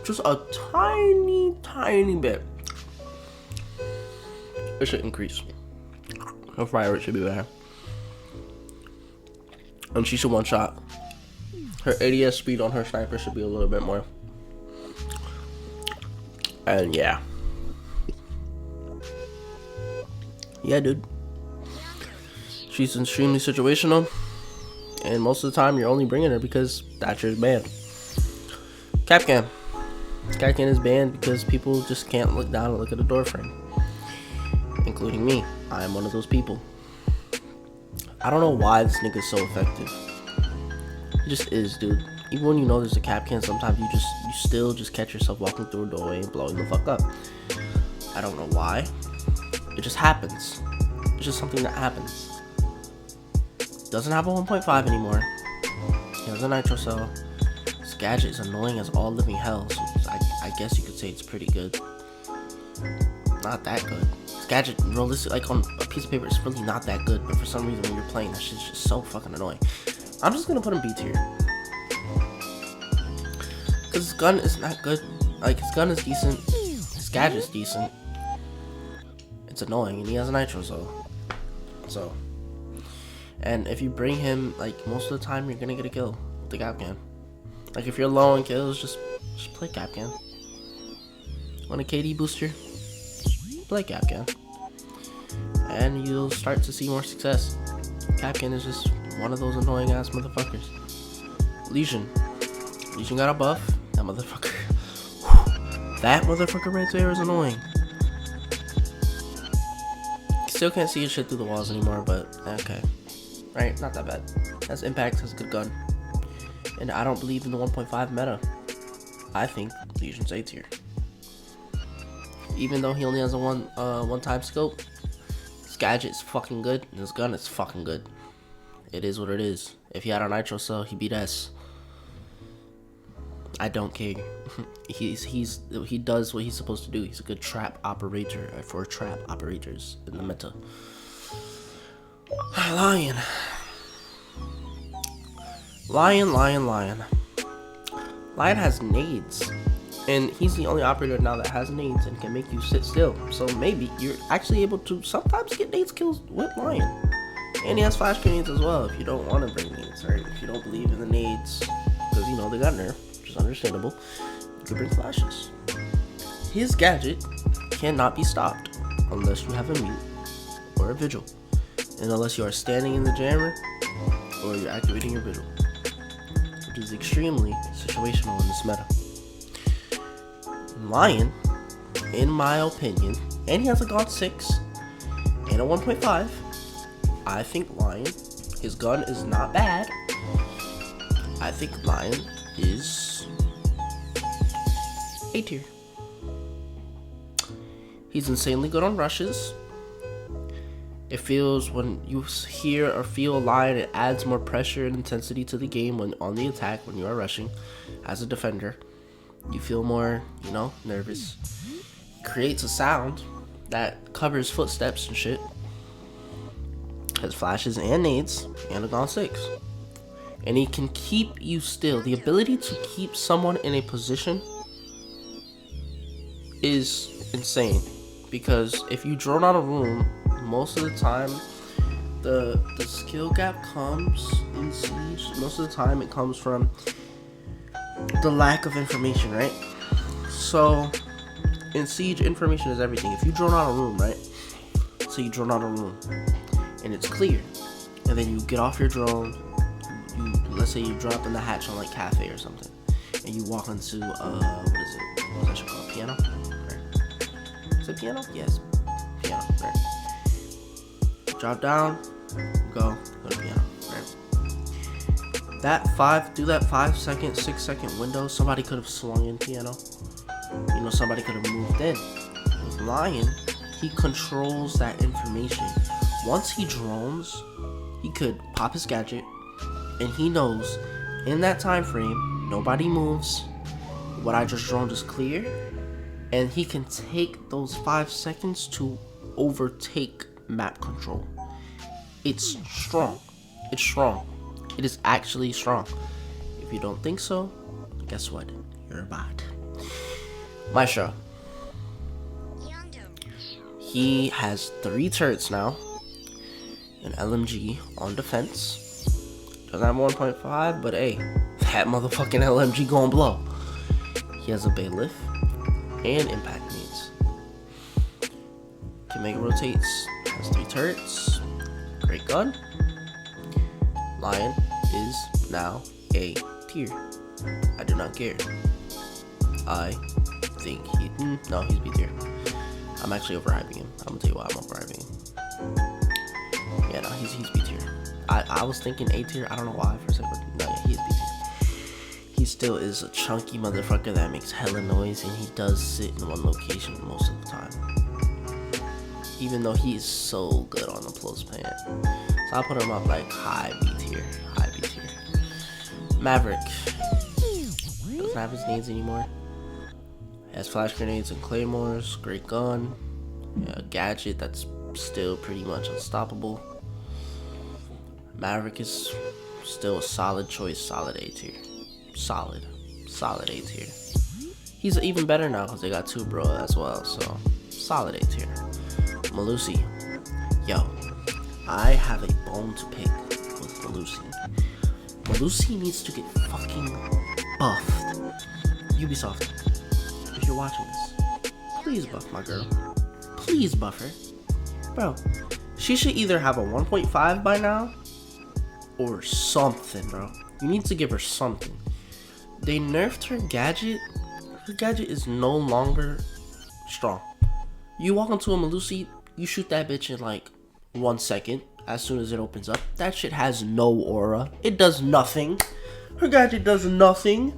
just a tiny bit, it should increase. Her fire rate should be better, and she should one shot. Her ADS speed on her sniper should be a little bit more, and yeah, dude, she's extremely situational. And most of the time, you're only bringing her because Thatcher's banned. Kapkan is banned because people just can't look down and look at the door frame. Including me. I am one of those people. I don't know why this nigga's so effective. He just is, dude. Even when you know there's a Kapkan, sometimes you still just catch yourself walking through a doorway and blowing the fuck up. I don't know why. It just happens. It's just something that happens. Doesn't have a 1.5 anymore. He has a nitro cell. This gadget is annoying as all living hell, so I guess you could say it's pretty good. Not that good. This gadget, realistic, like on a piece of paper, it's really not that good, but for some reason when you're playing, that shit's just so fucking annoying. I'm just gonna put him B tier. Cause his gun is not good. Like, his gun is decent. His gadget's decent. It's annoying, and he has a nitro cell. So. And if you bring him, like, most of the time, you're gonna get a kill with the Kapkan. Like, if you're low on kills, just play Kapkan. Want a KD booster? Play Kapkan. And you'll start to see more success. Kapkan is just one of those annoying ass motherfuckers. Lesion got a buff. That motherfucker. That motherfucker right there is annoying. Still can't see his shit through the walls anymore, but okay. Right, not that bad. Has impact, has a good gun. And I don't believe in the 1.5 meta. I think Legion's A tier. Even though he only has a one-time scope, his gadget is fucking good, and his gun is fucking good. It is what it is. If he had a nitro cell, he beat S. I don't care. He does what he's supposed to do. He's a good trap operator for trap operators in the meta. Lion. Lion has nades, and he's the only operator now that has nades and can make you sit still. So maybe you're actually able to sometimes get nades kills with Lion. And he has flash grenades as well if you don't want to bring nades, right? If you don't believe in the nades, because you know they got nerfed, which is understandable, you can bring flashes. His gadget cannot be stopped unless you have a mute or a vigil. And unless you are standing in the jammer or you're activating your vigil, which is extremely situational in this meta. Lion, in my opinion, and he has a God 6 and a 1.5. I think Lion, his gun is not bad. I think Lion is A tier. He's insanely good on rushes. It feels, when you hear or feel a Lion, it adds more pressure and intensity to the game when on the attack, when you are rushing. As a defender, you feel more, nervous. It creates a sound that covers footsteps and shit. Has flashes and nades and a Gone 6. And he can keep you still. The ability to keep someone in a position is insane. Because if you drone out a room, most of the time, the skill gap comes in Siege. Most of the time, it comes from the lack of information, right? So, in Siege, information is everything. If you drone out a room, right? So you drone out a room, and it's clear, and then you get off your drone. Let's say you drop in the hatch on like Cafe or something, and you walk into what's that shit called? Piano? Right. Is it piano? Yes, piano. Right. Drop down, go to piano, right? That 5 second, 6 second window, somebody could have swung in piano. Somebody could have moved in. With Lion, he controls that information. Once he drones, he could pop his gadget, and he knows in that time frame, nobody moves. What I just droned is clear, and he can take those 5 seconds to overtake map control. It's strong. It is actually strong. If you don't think so, guess what? You're a bot. Maestro. He has 3 turrets now. An LMG on defense. Doesn't have 1.5, but hey, that motherfucking LMG gonna blow. He has a bailiff and impact needs. Can make it rotates. Has 3 turrets. Great gun. Lion is now A tier. I do not care. I think no, he's B tier. I'm actually overhyping him. I'm gonna tell you why I'm overhyping him. Yeah, no, he's B tier. I was thinking A tier. I don't know why for a second, but no, yeah, he is B tier. He still is a chunky motherfucker that makes hella noise, and he does sit in one location most of the time. Even though he is so good on the close pan. So I put him up like high B tier. High B tier. Maverick. Doesn't have his needs anymore. Has flash grenades and claymores. Great gun. Yeah, gadget that's still pretty much unstoppable. Maverick is still a solid choice. Solid A tier. Solid A tier. He's even better now because they got 2 bro as well. So solid A tier. Melusi. Yo, I have a bone to pick with Melusi. Melusi needs to get fucking buffed. Ubisoft, if you're watching this, please buff my girl. Please buff her. Bro, she should either have a 1.5 by now or something, bro. You need to give her something. They nerfed her gadget. Her gadget is no longer strong. You walk into a Melusi, you shoot that bitch in like 1 second as soon as it opens up. That shit has no aura. It does nothing. Her gadget does nothing.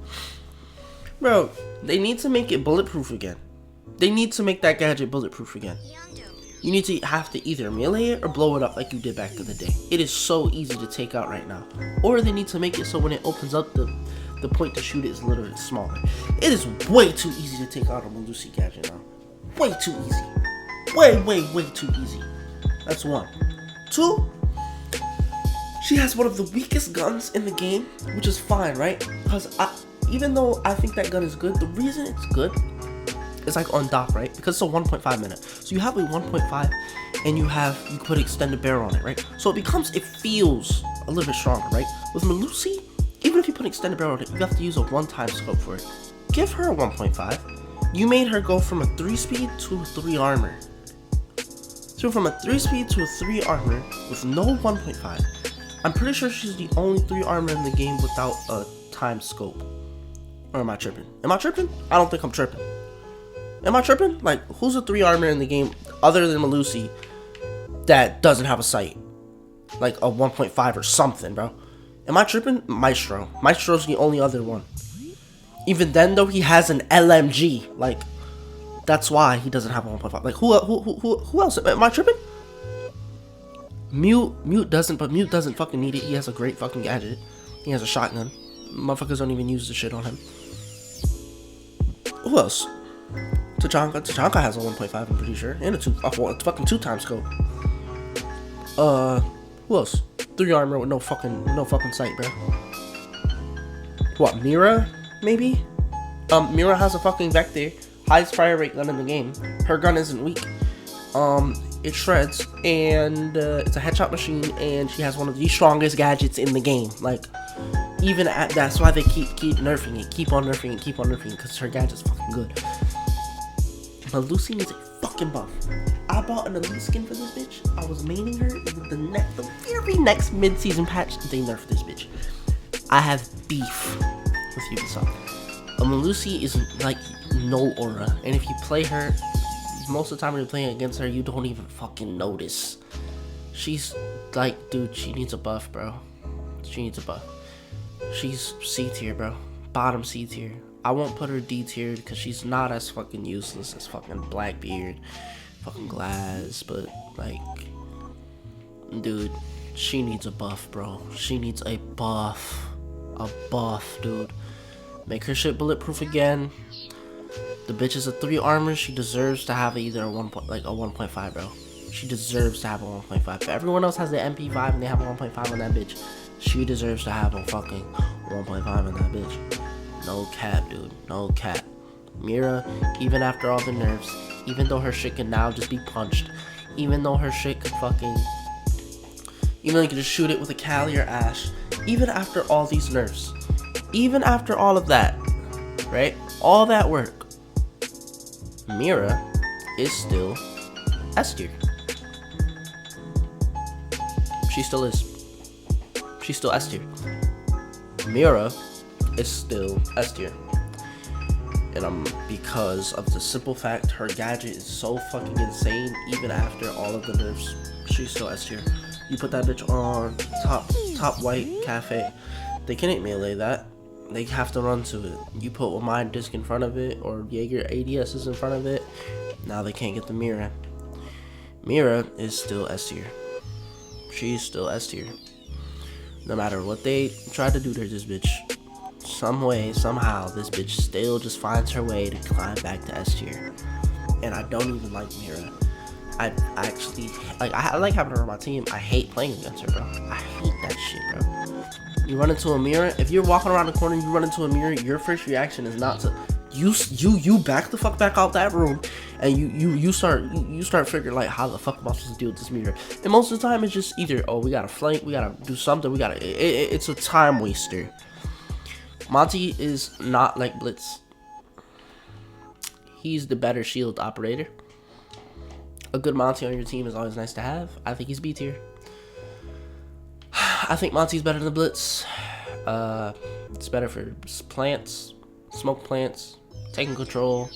Bro, they need to make it bulletproof again. They need to make that gadget bulletproof again. You need to have to either melee it or blow it up like you did back in the day. It is so easy to take out right now. Or they need to make it so when it opens up, the point to shoot it is a little bit smaller. It is way too easy to take out a Melusi gadget now. Way too easy. Way too easy. That's 1. 2, she has one of the weakest guns in the game, which is fine, right? Because even though I think that gun is good, the reason it's good is like on dock, right? Because it's a 1.5 minute. So you have a 1.5 and you put extended barrel on it, right? So it feels a little bit stronger, right? With Melusi, even if you put extended barrel on it, you have to use a 1-time scope for it. Give her a 1.5. You made her go from a 3 speed to a 3 armor. So from a 3 speed to a 3 armor with no 1.5. I'm pretty sure she's the only 3 armor in the game without a time scope. Or am I tripping? Am I tripping? I don't think I'm tripping. Am I tripping? Like, who's a 3 armor in the game other than Melusi that doesn't have a sight? Like a 1.5 or something, bro. Am I tripping? Maestro. Maestro's the only other one. Even then, though, he has an LMG. Like, that's why he doesn't have a 1.5. Like, who else? Am I tripping? Mute doesn't fucking need it. He has a great fucking gadget. He has a shotgun. Motherfuckers don't even use the shit on him. Who else? Tachanka has a 1.5, I'm pretty sure. And a fucking 2-time scope. Who else? 3 armor with no fucking sight, bro. What, Mira? Maybe? Mira has a fucking Vector. Highest fire rate gun in the game. Her gun isn't weak. It shreds, and it's a headshot machine, and she has one of the strongest gadgets in the game. Like, even that's why they keep nerfing it, keep on nerfing it, because her gadget's fucking good. But Lucy needs a fucking buff. I bought an elite skin for this bitch. I was maining her. The very next mid-season patch, they nerfed this bitch. I have beef with Ubisoft. A Melusi is like no aura, and if you play her, most of the time when you're playing against her, you don't even fucking notice. She's like, dude, she needs a buff, bro. She needs a buff. She's C tier, bro. Bottom C tier. I won't put her D tier because she's not as fucking useless as fucking Blackbeard, fucking Glaz, but like, dude, she needs a buff, bro. She needs a buff. A buff, dude. Make her shit bulletproof again. The bitch is a 3 armor. She deserves to have either a 1.5, bro. She deserves to have a 1.5. If everyone else has the MP5 and they have a 1.5 on that bitch, She deserves to have a fucking 1.5 in that bitch. No cap, dude. No cap. Mira, even after all the nerfs, even though her shit can now just be punched, even though her shit can fucking, even though you can just shoot it with a Cali or Ash, even after all these nerfs, even after all of that, right? All that work, Mira is still S tier. She still is. She's still S tier. Mira is still S tier. And because of the simple fact her gadget is so fucking insane, even after all of the nerfs, she's still S tier. You put that bitch on top white cafe, they can't melee that. They have to run to it. You put a Mind Disc in front of it, or Jager ADS is in front of it, now they can't get the Mira. Mira is still S tier. She's still S tier. No matter what they try to do to this bitch, some way, somehow, this bitch still just finds her way to climb back to S tier. And I don't even like Mira. I actually, like, I like having her on my team. I hate playing against her, bro. I hate that shit, bro. You run into a Mira, if you're walking around the corner and you run into a Mira, your first reaction is not to, you back the fuck back out that room, and you start figuring like, how the fuck am I supposed to deal with this Mira? And most of the time it's just either, oh, we gotta flank, we gotta do something, it's a time waster. Monty is not like Blitz. He's the better shield operator. A good Monty on your team is always nice to have. I think he's B tier. I think Monty's better than Blitz. It's better for plants, smoke plants, taking control,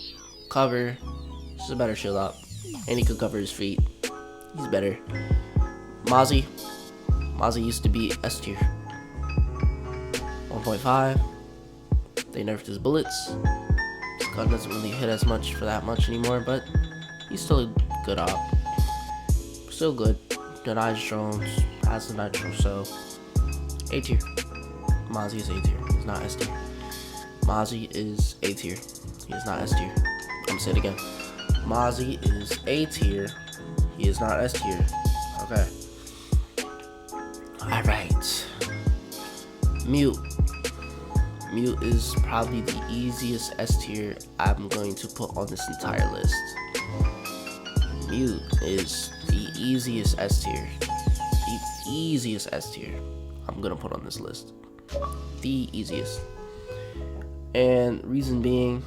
cover. He's a better shield op. And he could cover his feet. He's better. Mozzie used to be S tier. 1.5. They nerfed his bullets. His gun doesn't really hit as much for that much anymore, but he's still a good op. Still good. Denies drones. Has the nitro, so A tier. Mozzie is A tier. He's not S tier. Mozzie is A tier. He is not S tier. I'm gonna say it again. Mozzie is A tier. He is not S tier. Okay. Alright. Mute. Mute is probably the easiest S tier I'm going to put on this entire list. Mute is the easiest S tier. The easiest S tier I'm gonna put on this list. The easiest. And reason being,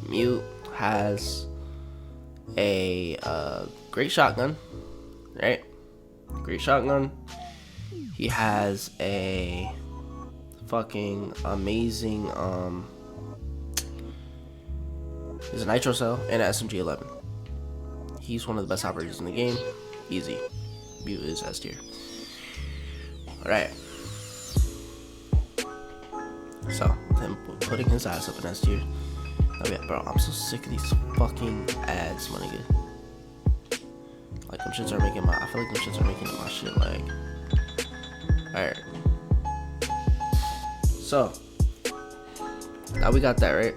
Mute has a great shotgun, right? Great shotgun. He has a fucking amazing there's a nitro cell and an SMG-11. He's one of the best operators in the game. Easy. Mute is S tier. Alright. So, him putting his ass up in S tier. Oh yeah, bro, I'm so sick of these fucking ads, my nigga. Like, them shits are making my, I feel like them shits are making my shit lag. Alright. So, now we got that, right?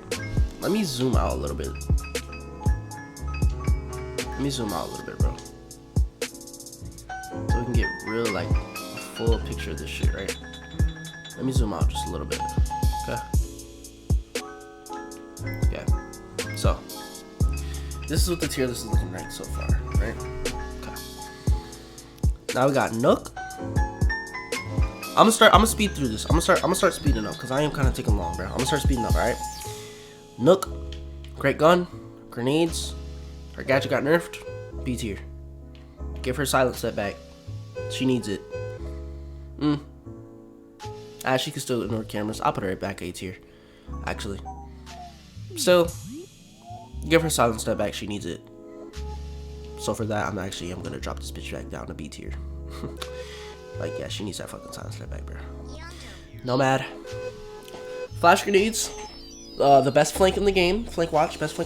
Let me zoom out a little bit. Let me zoom out a little bit, bro. So we can get real, like, a full picture of this shit, right? Let me zoom out just a little bit. Okay? Okay. So, this is what the tier list is looking like so far, right? Okay. Now we got Nokk. I'm gonna speed through this. I'm gonna start speeding up because I am kind of taking long, bro. I'm gonna start speeding up, alright? Nokk, great gun, grenades. Her gadget got nerfed. B tier. Give her silent step back. She needs it. She can still ignore cameras. I'll put her right back A tier. Actually. Still, give her silent step back. She needs it. So for that, I'm gonna drop this bitch back down to B tier. Like, yeah, she needs that fucking silent step back, bro. Nomad. Flash grenades. The best flank in the game. Best flank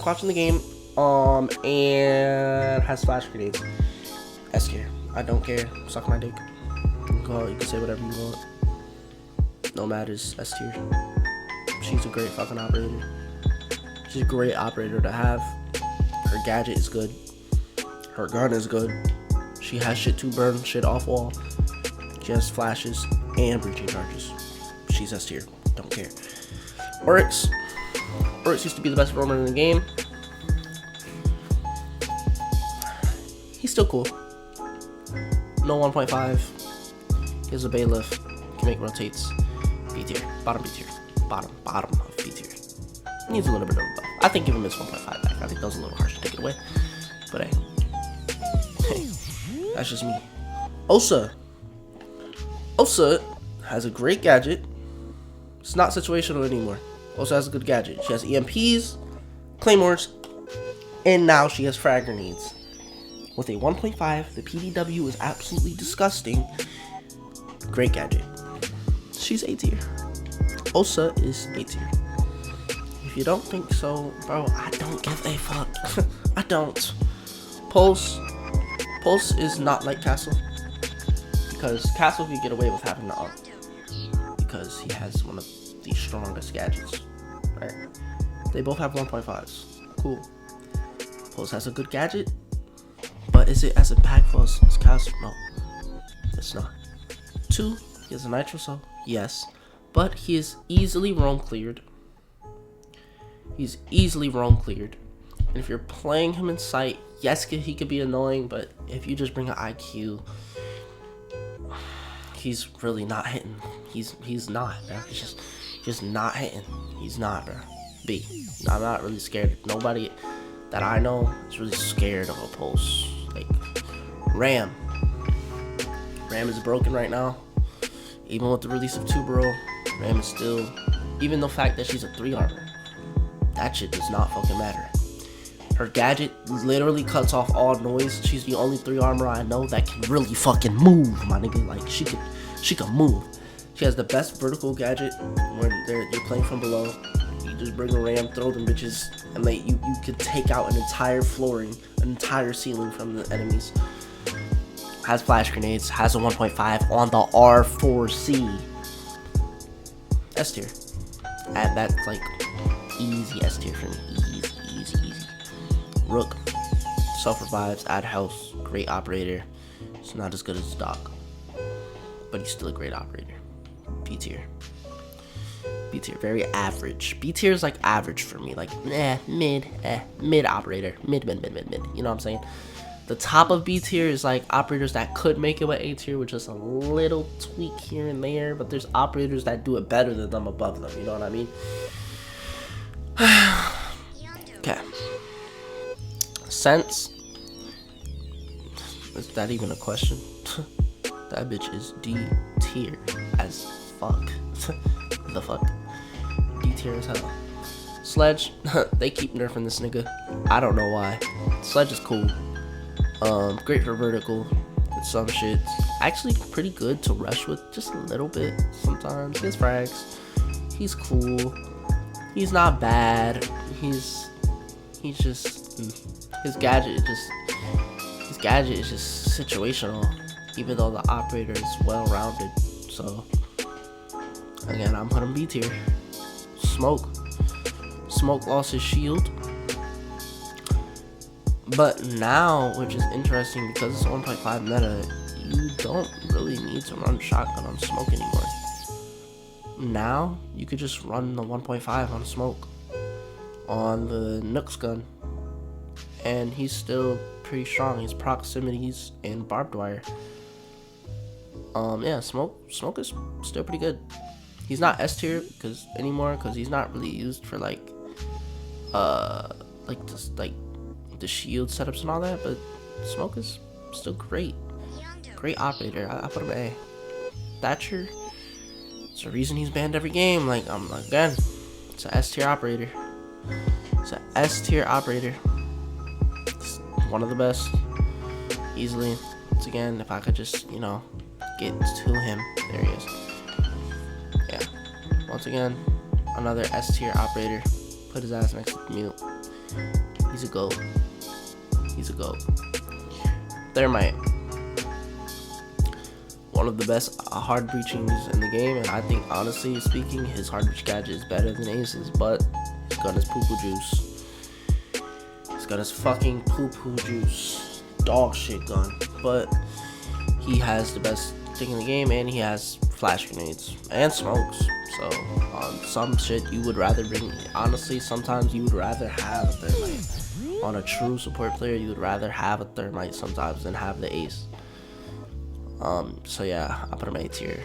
watch in the game. And has flash grenades. S tier. I don't care. Suck my dick. You can say whatever you want. Nomad is S tier. She's a great fucking operator. She's a great operator to have. Her gadget is good. Her gun is good. She has shit to burn shit off wall. She has flashes. and breaching charges. She's S tier. Don't care. Oryx. Oryx used to be the best roamer in the game. He's still cool. No 1.5. Here's a bailiff. Can make rotates. B tier. Bottom B tier. Bottom of B tier. Needs a little bit of a buff. I think give him his 1.5 back. I think that was a little harsh to take it away. But hey. That's just me. Osa has a great gadget. It's not situational anymore. Osa has a good gadget. She has EMPs, Claymores, and now she has frag grenades. With a 1.5, the PDW is absolutely disgusting. Great gadget. She's A tier. Osa is A tier. If you don't think so, bro, I don't give a fuck. I don't. Pulse is not like Castle. Because Castle can get away with having the ult. Because he has one of the strongest gadgets. Right? They both have 1.5s. Cool. Pulse has a good gadget. But is it as impactful as Castle? No. It's not. 2, he has a Nitro Cell. Yes. But he is easily roam cleared. He's easily roam cleared. And if you're playing him in sight, yes, he could be annoying, but if you just bring an IQ, he's really not hitting. He's not, bro. He's just not hitting. He's not, bro. B. I'm not really scared. Nobody that I know is really scared of a pulse. Like Ram is broken right now. Even with the release of Tubero, Ram is still, even the fact that she's a 3 armor, that shit does not fucking matter. Her gadget literally cuts off all noise. She's the only 3 armor I know that can really fucking move, my nigga. Like she can move. She has the best vertical gadget when you're playing from below. You just bring a ram, throw them bitches, and you could take out an entire flooring, an entire ceiling from the enemies. Has flash grenades, has a 1.5 on the R4C. S tier. And that's like easy S tier for me. Easy. Rook. Self-revives, add health, great operator. It's not as good as Doc, but he's still a great operator. B tier. B tier, very average. B tier is like average for me, like mid operator, mid. You know what I'm saying? The top of B tier is like operators that could make it with A tier with just a little tweak here and there, but there's operators that do it better than them above them. You know what I mean? Okay. Sense. Is that even a question? That bitch is D tier as fuck. The fuck? D tier as hell. Sledge. They keep nerfing this nigga. I don't know why. Sledge is cool. Great for vertical and some shit. Actually pretty good to rush with just a little bit sometimes. He has frags. He's cool. He's not bad. He's just his gadget is just situational, even though the operator is well rounded. So again, I'm putting B tier. Smoke lost his shield. But now, which is interesting because it's 1.5 meta, you don't really need to run shotgun on Smoke anymore. Now, you could just run the 1.5 on Smoke on the Nook's gun. And he's still pretty strong. His proximities and barbed wire. Yeah, Smoke is still pretty good. He's not S tier anymore because he's not really used for like the shield setups and all that, but Smoke is still great. Great operator. I put him A. Thatcher, it's the reason he's banned every game. Like, again, it's an S tier operator. It's an S tier operator. It's one of the best. Easily. Once again, if I could just, get to him. There he is. Yeah. Once again, another S tier operator. Put his ass next to the mute. He's a GOAT. Thermite. One of the best hard breachings in the game, and I think, honestly speaking, his hard breach gadget is better than Ace's, but he's got his poo-poo juice. He's got his fucking poo-poo juice. Dog shit gun. But he has the best thing in the game, and he has flash grenades and smokes. So on some shit you would rather bring, honestly, sometimes you would rather have a thermite. On a true support player, you would rather have a thermite sometimes than have the ace. So yeah, I put him A tier.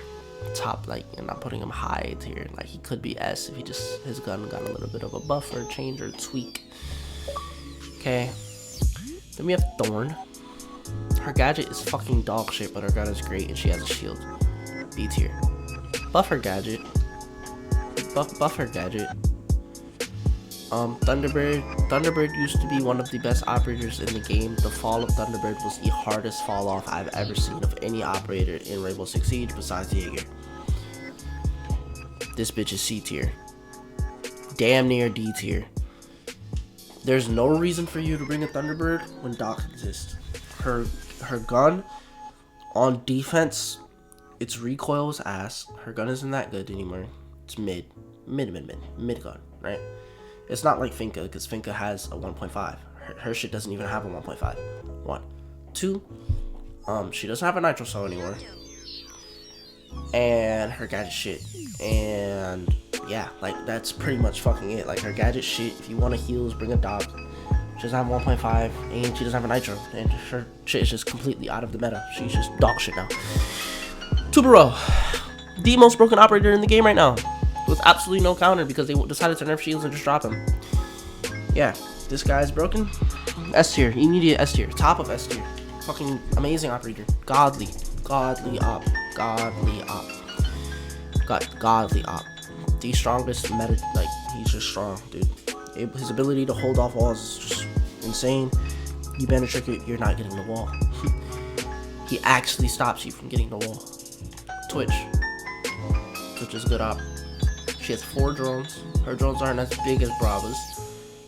Top, like, and I'm putting him high tier. Like, he could be S if he just, his gun got a little bit of a buffer, change, or tweak. Okay. Then we have Thorn. Her gadget is fucking dog shit, but her gun is great, and she has a shield. B tier. Buff her gadget. Buff her gadget. Thunderbird used to be one of the best operators in the game. The fall of Thunderbird was the hardest fall off I've ever seen of any operator in Rainbow Six Siege besides Jager. This bitch is C tier. Damn near D tier. There's no reason for you to bring a Thunderbird when Doc exists. Her gun on defense, its recoil is ass. Her gun isn't that good anymore. It's mid gun, right? It's not like Finka, because Finka has a 1.5. Her shit doesn't even have a 1.5. 1. 2, she doesn't have a nitro cell anymore. And her gadget shit. And yeah, like, that's pretty much fucking it. Like, her gadget shit, if you want to heals, bring a Doc. She doesn't have 1.5, and she doesn't have a nitro. And her shit is just completely out of the meta. She's just dog shit now. Tubero, the most broken operator in the game right now, with absolutely no counter because they decided to nerf shields and just drop him. Yeah, this guy's broken. S tier, immediate S tier, top of S tier. Fucking amazing operator. Godly op. The strongest meta, like, he's just strong, dude. His ability to hold off walls is just insane. You ban a trick, you're not getting the wall. He actually stops you from getting the wall. Twitch is a good op. She has 4 drones. Her drones aren't as big as Brava's.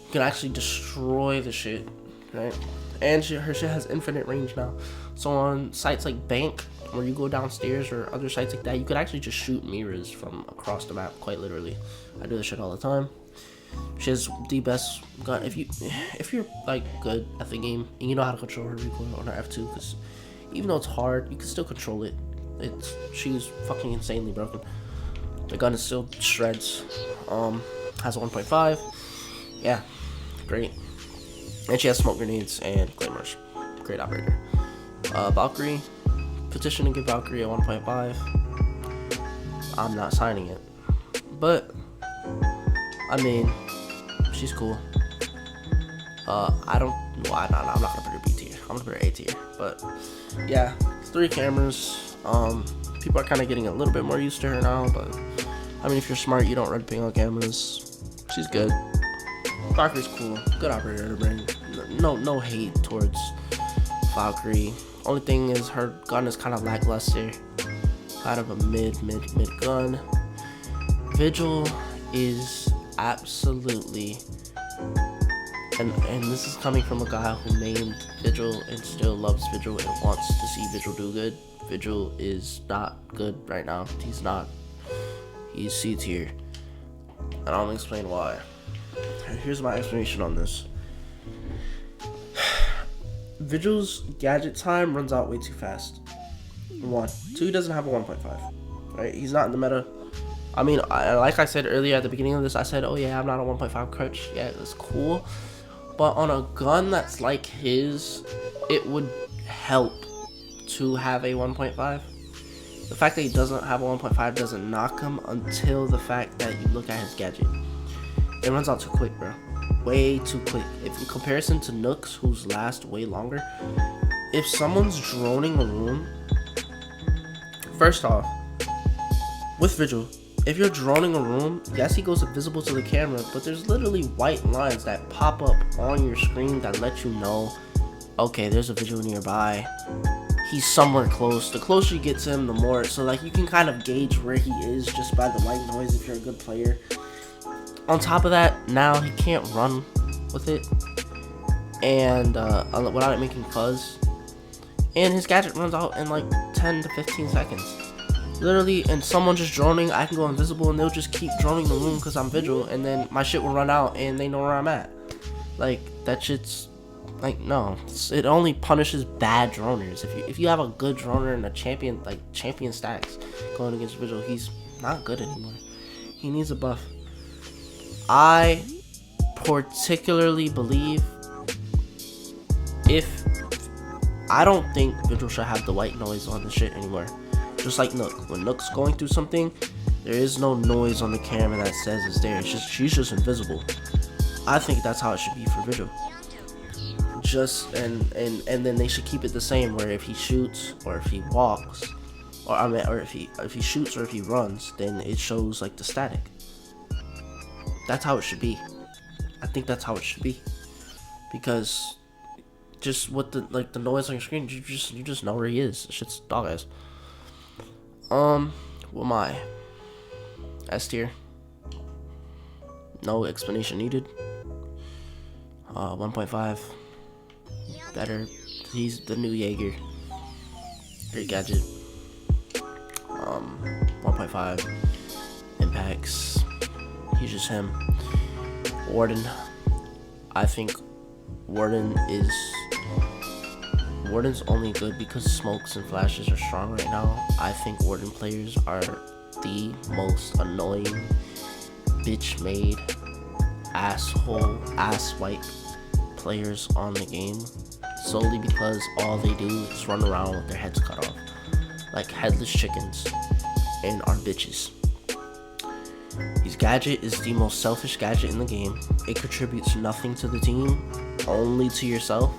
You can actually destroy the shit, right? And her shit has infinite range now. So on sites like Bank, where you go downstairs, or other sites like that, you could actually just shoot Miras from across the map, quite literally. I do this shit all the time. She has the best gun. If you're like good at the game and you know how to control her recoil on her F2, because even though it's hard, you can still control it. She's fucking insanely broken. The gun is still shreds. Has a 1.5. Yeah, great. And she has smoke grenades and claymores. Great operator. Valkyrie. Petition to give Valkyrie a 1.5. I'm not signing it, but I mean, she's cool. I'm not gonna put her B tier. I'm gonna put her A tier. But yeah, 3 cameras. People are kind of getting a little bit more used to her now, but I mean, if you're smart, you don't run ping on cameras. She's good. Valkyrie's cool. Good operator to bring. No hate towards Valkyrie. Only thing is her gun is kind of lackluster. Kind of a mid gun. Vigil is absolutely, and this is coming from a guy who named Vigil and still loves Vigil and wants to see Vigil do good. Vigil is not good right now. He's C tier, and I'll explain why. Here's my explanation on this. Vigil's gadget time runs out way too fast. 1. 2, he doesn't have a 1.5. Right? He's not in the meta. I mean, like I said earlier at the beginning of this, I said, oh yeah, I'm not a 1.5 crutch. Yeah, that's cool. But on a gun that's like his, it would help to have a 1.5. The fact that he doesn't have a 1.5 doesn't knock him until the fact that you look at his gadget. It runs out too quick, bro. Way too quick. If in comparison to Nook's, who's last way longer, if someone's droning a room, first off, with Vigil, if you're droning a room, yes, he goes invisible to the camera, but there's literally white lines that pop up on your screen that let you know, okay, there's a Vigil nearby. He's somewhere close. The closer you get to him, the more. So, like, you can kind of gauge where he is just by the white noise if you're a good player. On top of that, now he can't run with it, and without it making fuzz. And his gadget runs out in like 10 to 15 seconds. Literally, and someone just droning, I can go invisible and they'll just keep droning the room because I'm Vigil, and then my shit will run out and they know where I'm at. Like, that shit's Like, no, it only punishes bad droners. If you have a good droner and a champion, like champion stacks going against Vigil, he's not good anymore. He needs a buff. I particularly believe I don't think Vigil should have the white noise on the shit anymore. Just like Nokk. When Nook's going through something, there is no noise on the camera that says it's there. She's just invisible. I think that's how it should be for Vigil. Just and then they should keep it the same, where if he shoots or if he walks, or if he shoots or if he runs, then it shows like the static. That's how it should be. I think that's how it should be, because just with the noise on your screen, you just know where he is. Shit's dog ass. What am I? S tier. No explanation needed. 1.5. Better. He's the new Jager. Great gadget. 1.5. Impacts. He's just him. Warden. I think Warden's only good because smokes and flashes are strong right now. I think Warden players are the most annoying, bitch made, asshole, asswipe players on the game, solely because all they do is run around with their heads cut off like headless chickens and are bitches. His gadget is the most selfish gadget in the game. It contributes nothing to the team, only to yourself.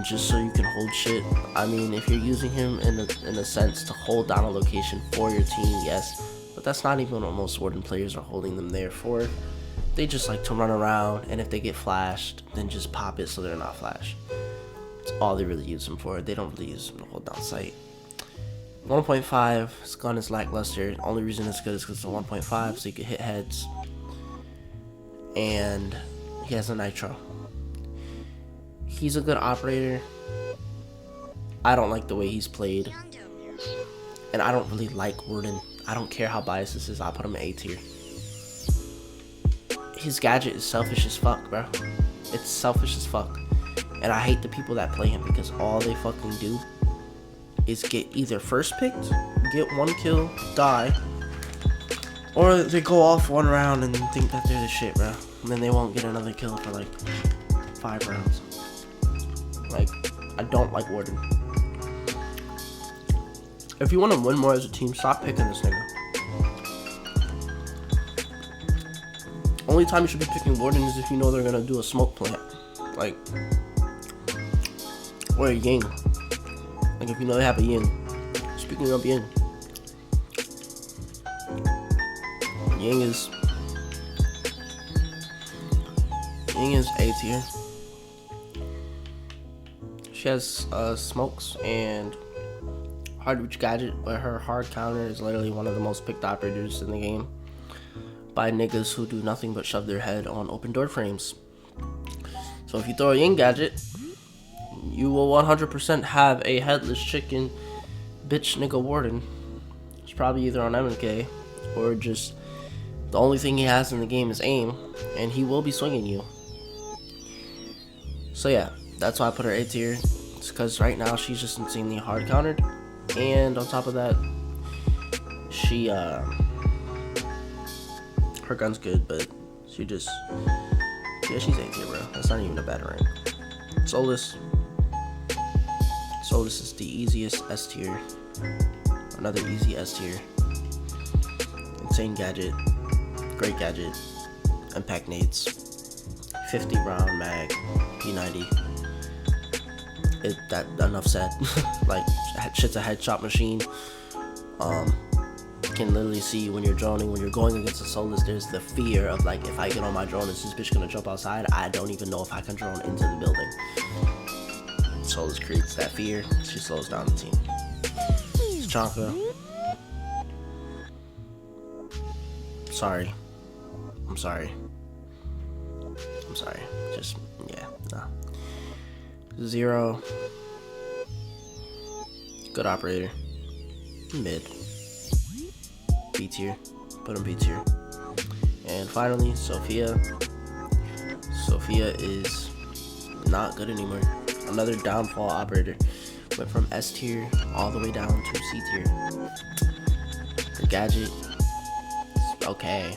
Just so you can hold shit. I mean, if you're using him in a sense to hold down a location for your team, yes, but that's not even what most Warden players are holding them there for. They just like to run around, and if they get flashed, then just pop it so they're not flashed. That's all they really use him for. They don't really use him to hold down sight. 1.5, his gun is lackluster. The only reason it's good is because it's a 1.5, so you can hit heads. And he has a nitro. He's a good operator. I don't like the way he's played. And I don't really like Warden. I don't care how biased this is. I'll put him in A tier. His gadget is selfish as fuck, bro. It's selfish as fuck. And I hate the people that play him, because all they fucking do is get either first picked, get one kill, die, or they go off one round and think that they're the shit, bro. And then they won't get another kill for like 5 rounds. Like, I don't like Warden. If you want to win more as a team, stop picking this nigga. Only time you should be picking Warden is if you know they're gonna do a smoke plant, like, or a Ying. Like if you know they have a Ying. Speaking of Ying, Ying is A tier. She has smokes and hard reach gadget, but her hard counter is literally one of the most picked operators in the game by niggas who do nothing but shove their head on open door frames. So if you throw a Ying gadget, you will 100% have a headless chicken bitch nigga Warden. It's probably either on MK or just the only thing he has in the game is aim, and he will be swinging you. So yeah, that's why I put her A tier. It's because right now she's just insanely hard countered, and on top of that, she her gun's good, but she just, yeah, she's A tier, bro. That's not even a bad rank. Solus is the easiest S tier. Another easy S tier. Insane gadget, great gadget, impact nades, 50 round mag, P90. That enough said. Like, shit's a headshot machine. Can literally see when you're droning, when you're going against a Solus, there's the fear of like, if I get on my drone, is this bitch gonna jump outside? I don't even know if I can drone into the building. Solus creates that fear. She slows down the team. Chanka. I'm sorry. Just, yeah, no. 0. Good operator. Mid. B tier. Put him B tier. And finally, Sophia. Sophia is not good anymore. Another downfall operator. Went from S tier all the way down to C tier. The gadget, okay.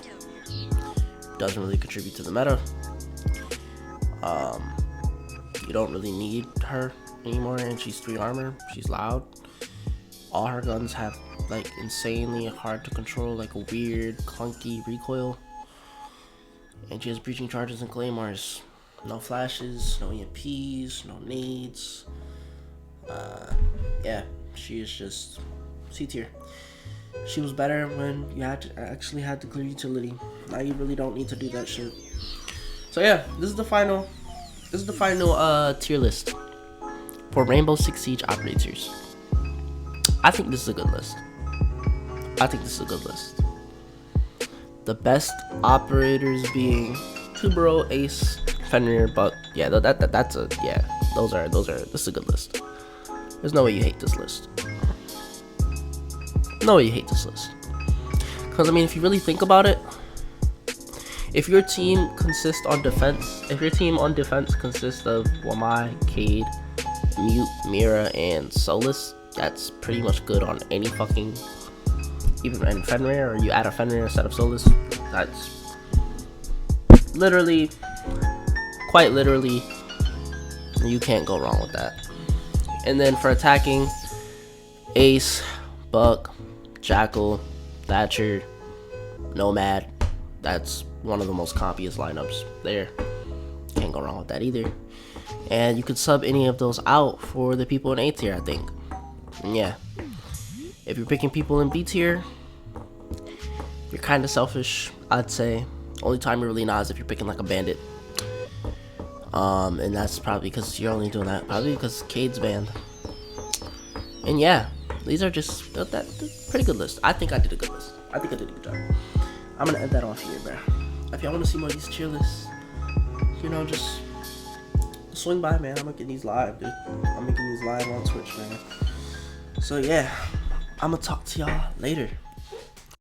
Doesn't really contribute to the meta. You don't really need her anymore, and she's 3 armor. She's loud. All her guns have like insanely hard to control, like a weird clunky recoil. And she has breaching charges and claymores. No flashes, no EMPs, no nades. Yeah, she is just C tier. She was better when you actually had to clear utility. Now you really don't need to do that shit. So yeah, this is the final tier list for Rainbow Six Siege operators. I think this is a good list. The best operators being Tubero, Ace, Fenrir, Buck. Yeah, that's a yeah. Those are. This is a good list. There's no way you hate this list. No way you hate this list. Because, I mean, if you really think about it, if your team consists on defense, consists of Wamai, Cade, Mute, Mira, and Solus, that's pretty much good on any fucking, even in Fenrir, or you add a Fenrir instead of Solus, that's literally, quite literally, you can't go wrong with that. And then for attacking, Ace, Buck, Jackal, Thatcher, Nomad, that's one of the most compiest lineups there. Can't go wrong with that either. And you could sub any of those out for the people in A tier, I think. And yeah, if you're picking people in B tier, you're kind of selfish, I'd say. Only time you're really not is if you're picking like a bandit. And that's probably because you're only doing that probably because Cade's banned. And yeah, these are just that pretty good list. I think I did a good list. I think I did a good job. I'm gonna end that off here, bro. If y'all want to see more of these tier lists, you know, just swing by, man. I'm making these live, dude. I'm making these live on Twitch, man. So yeah, I'm gonna talk to y'all later.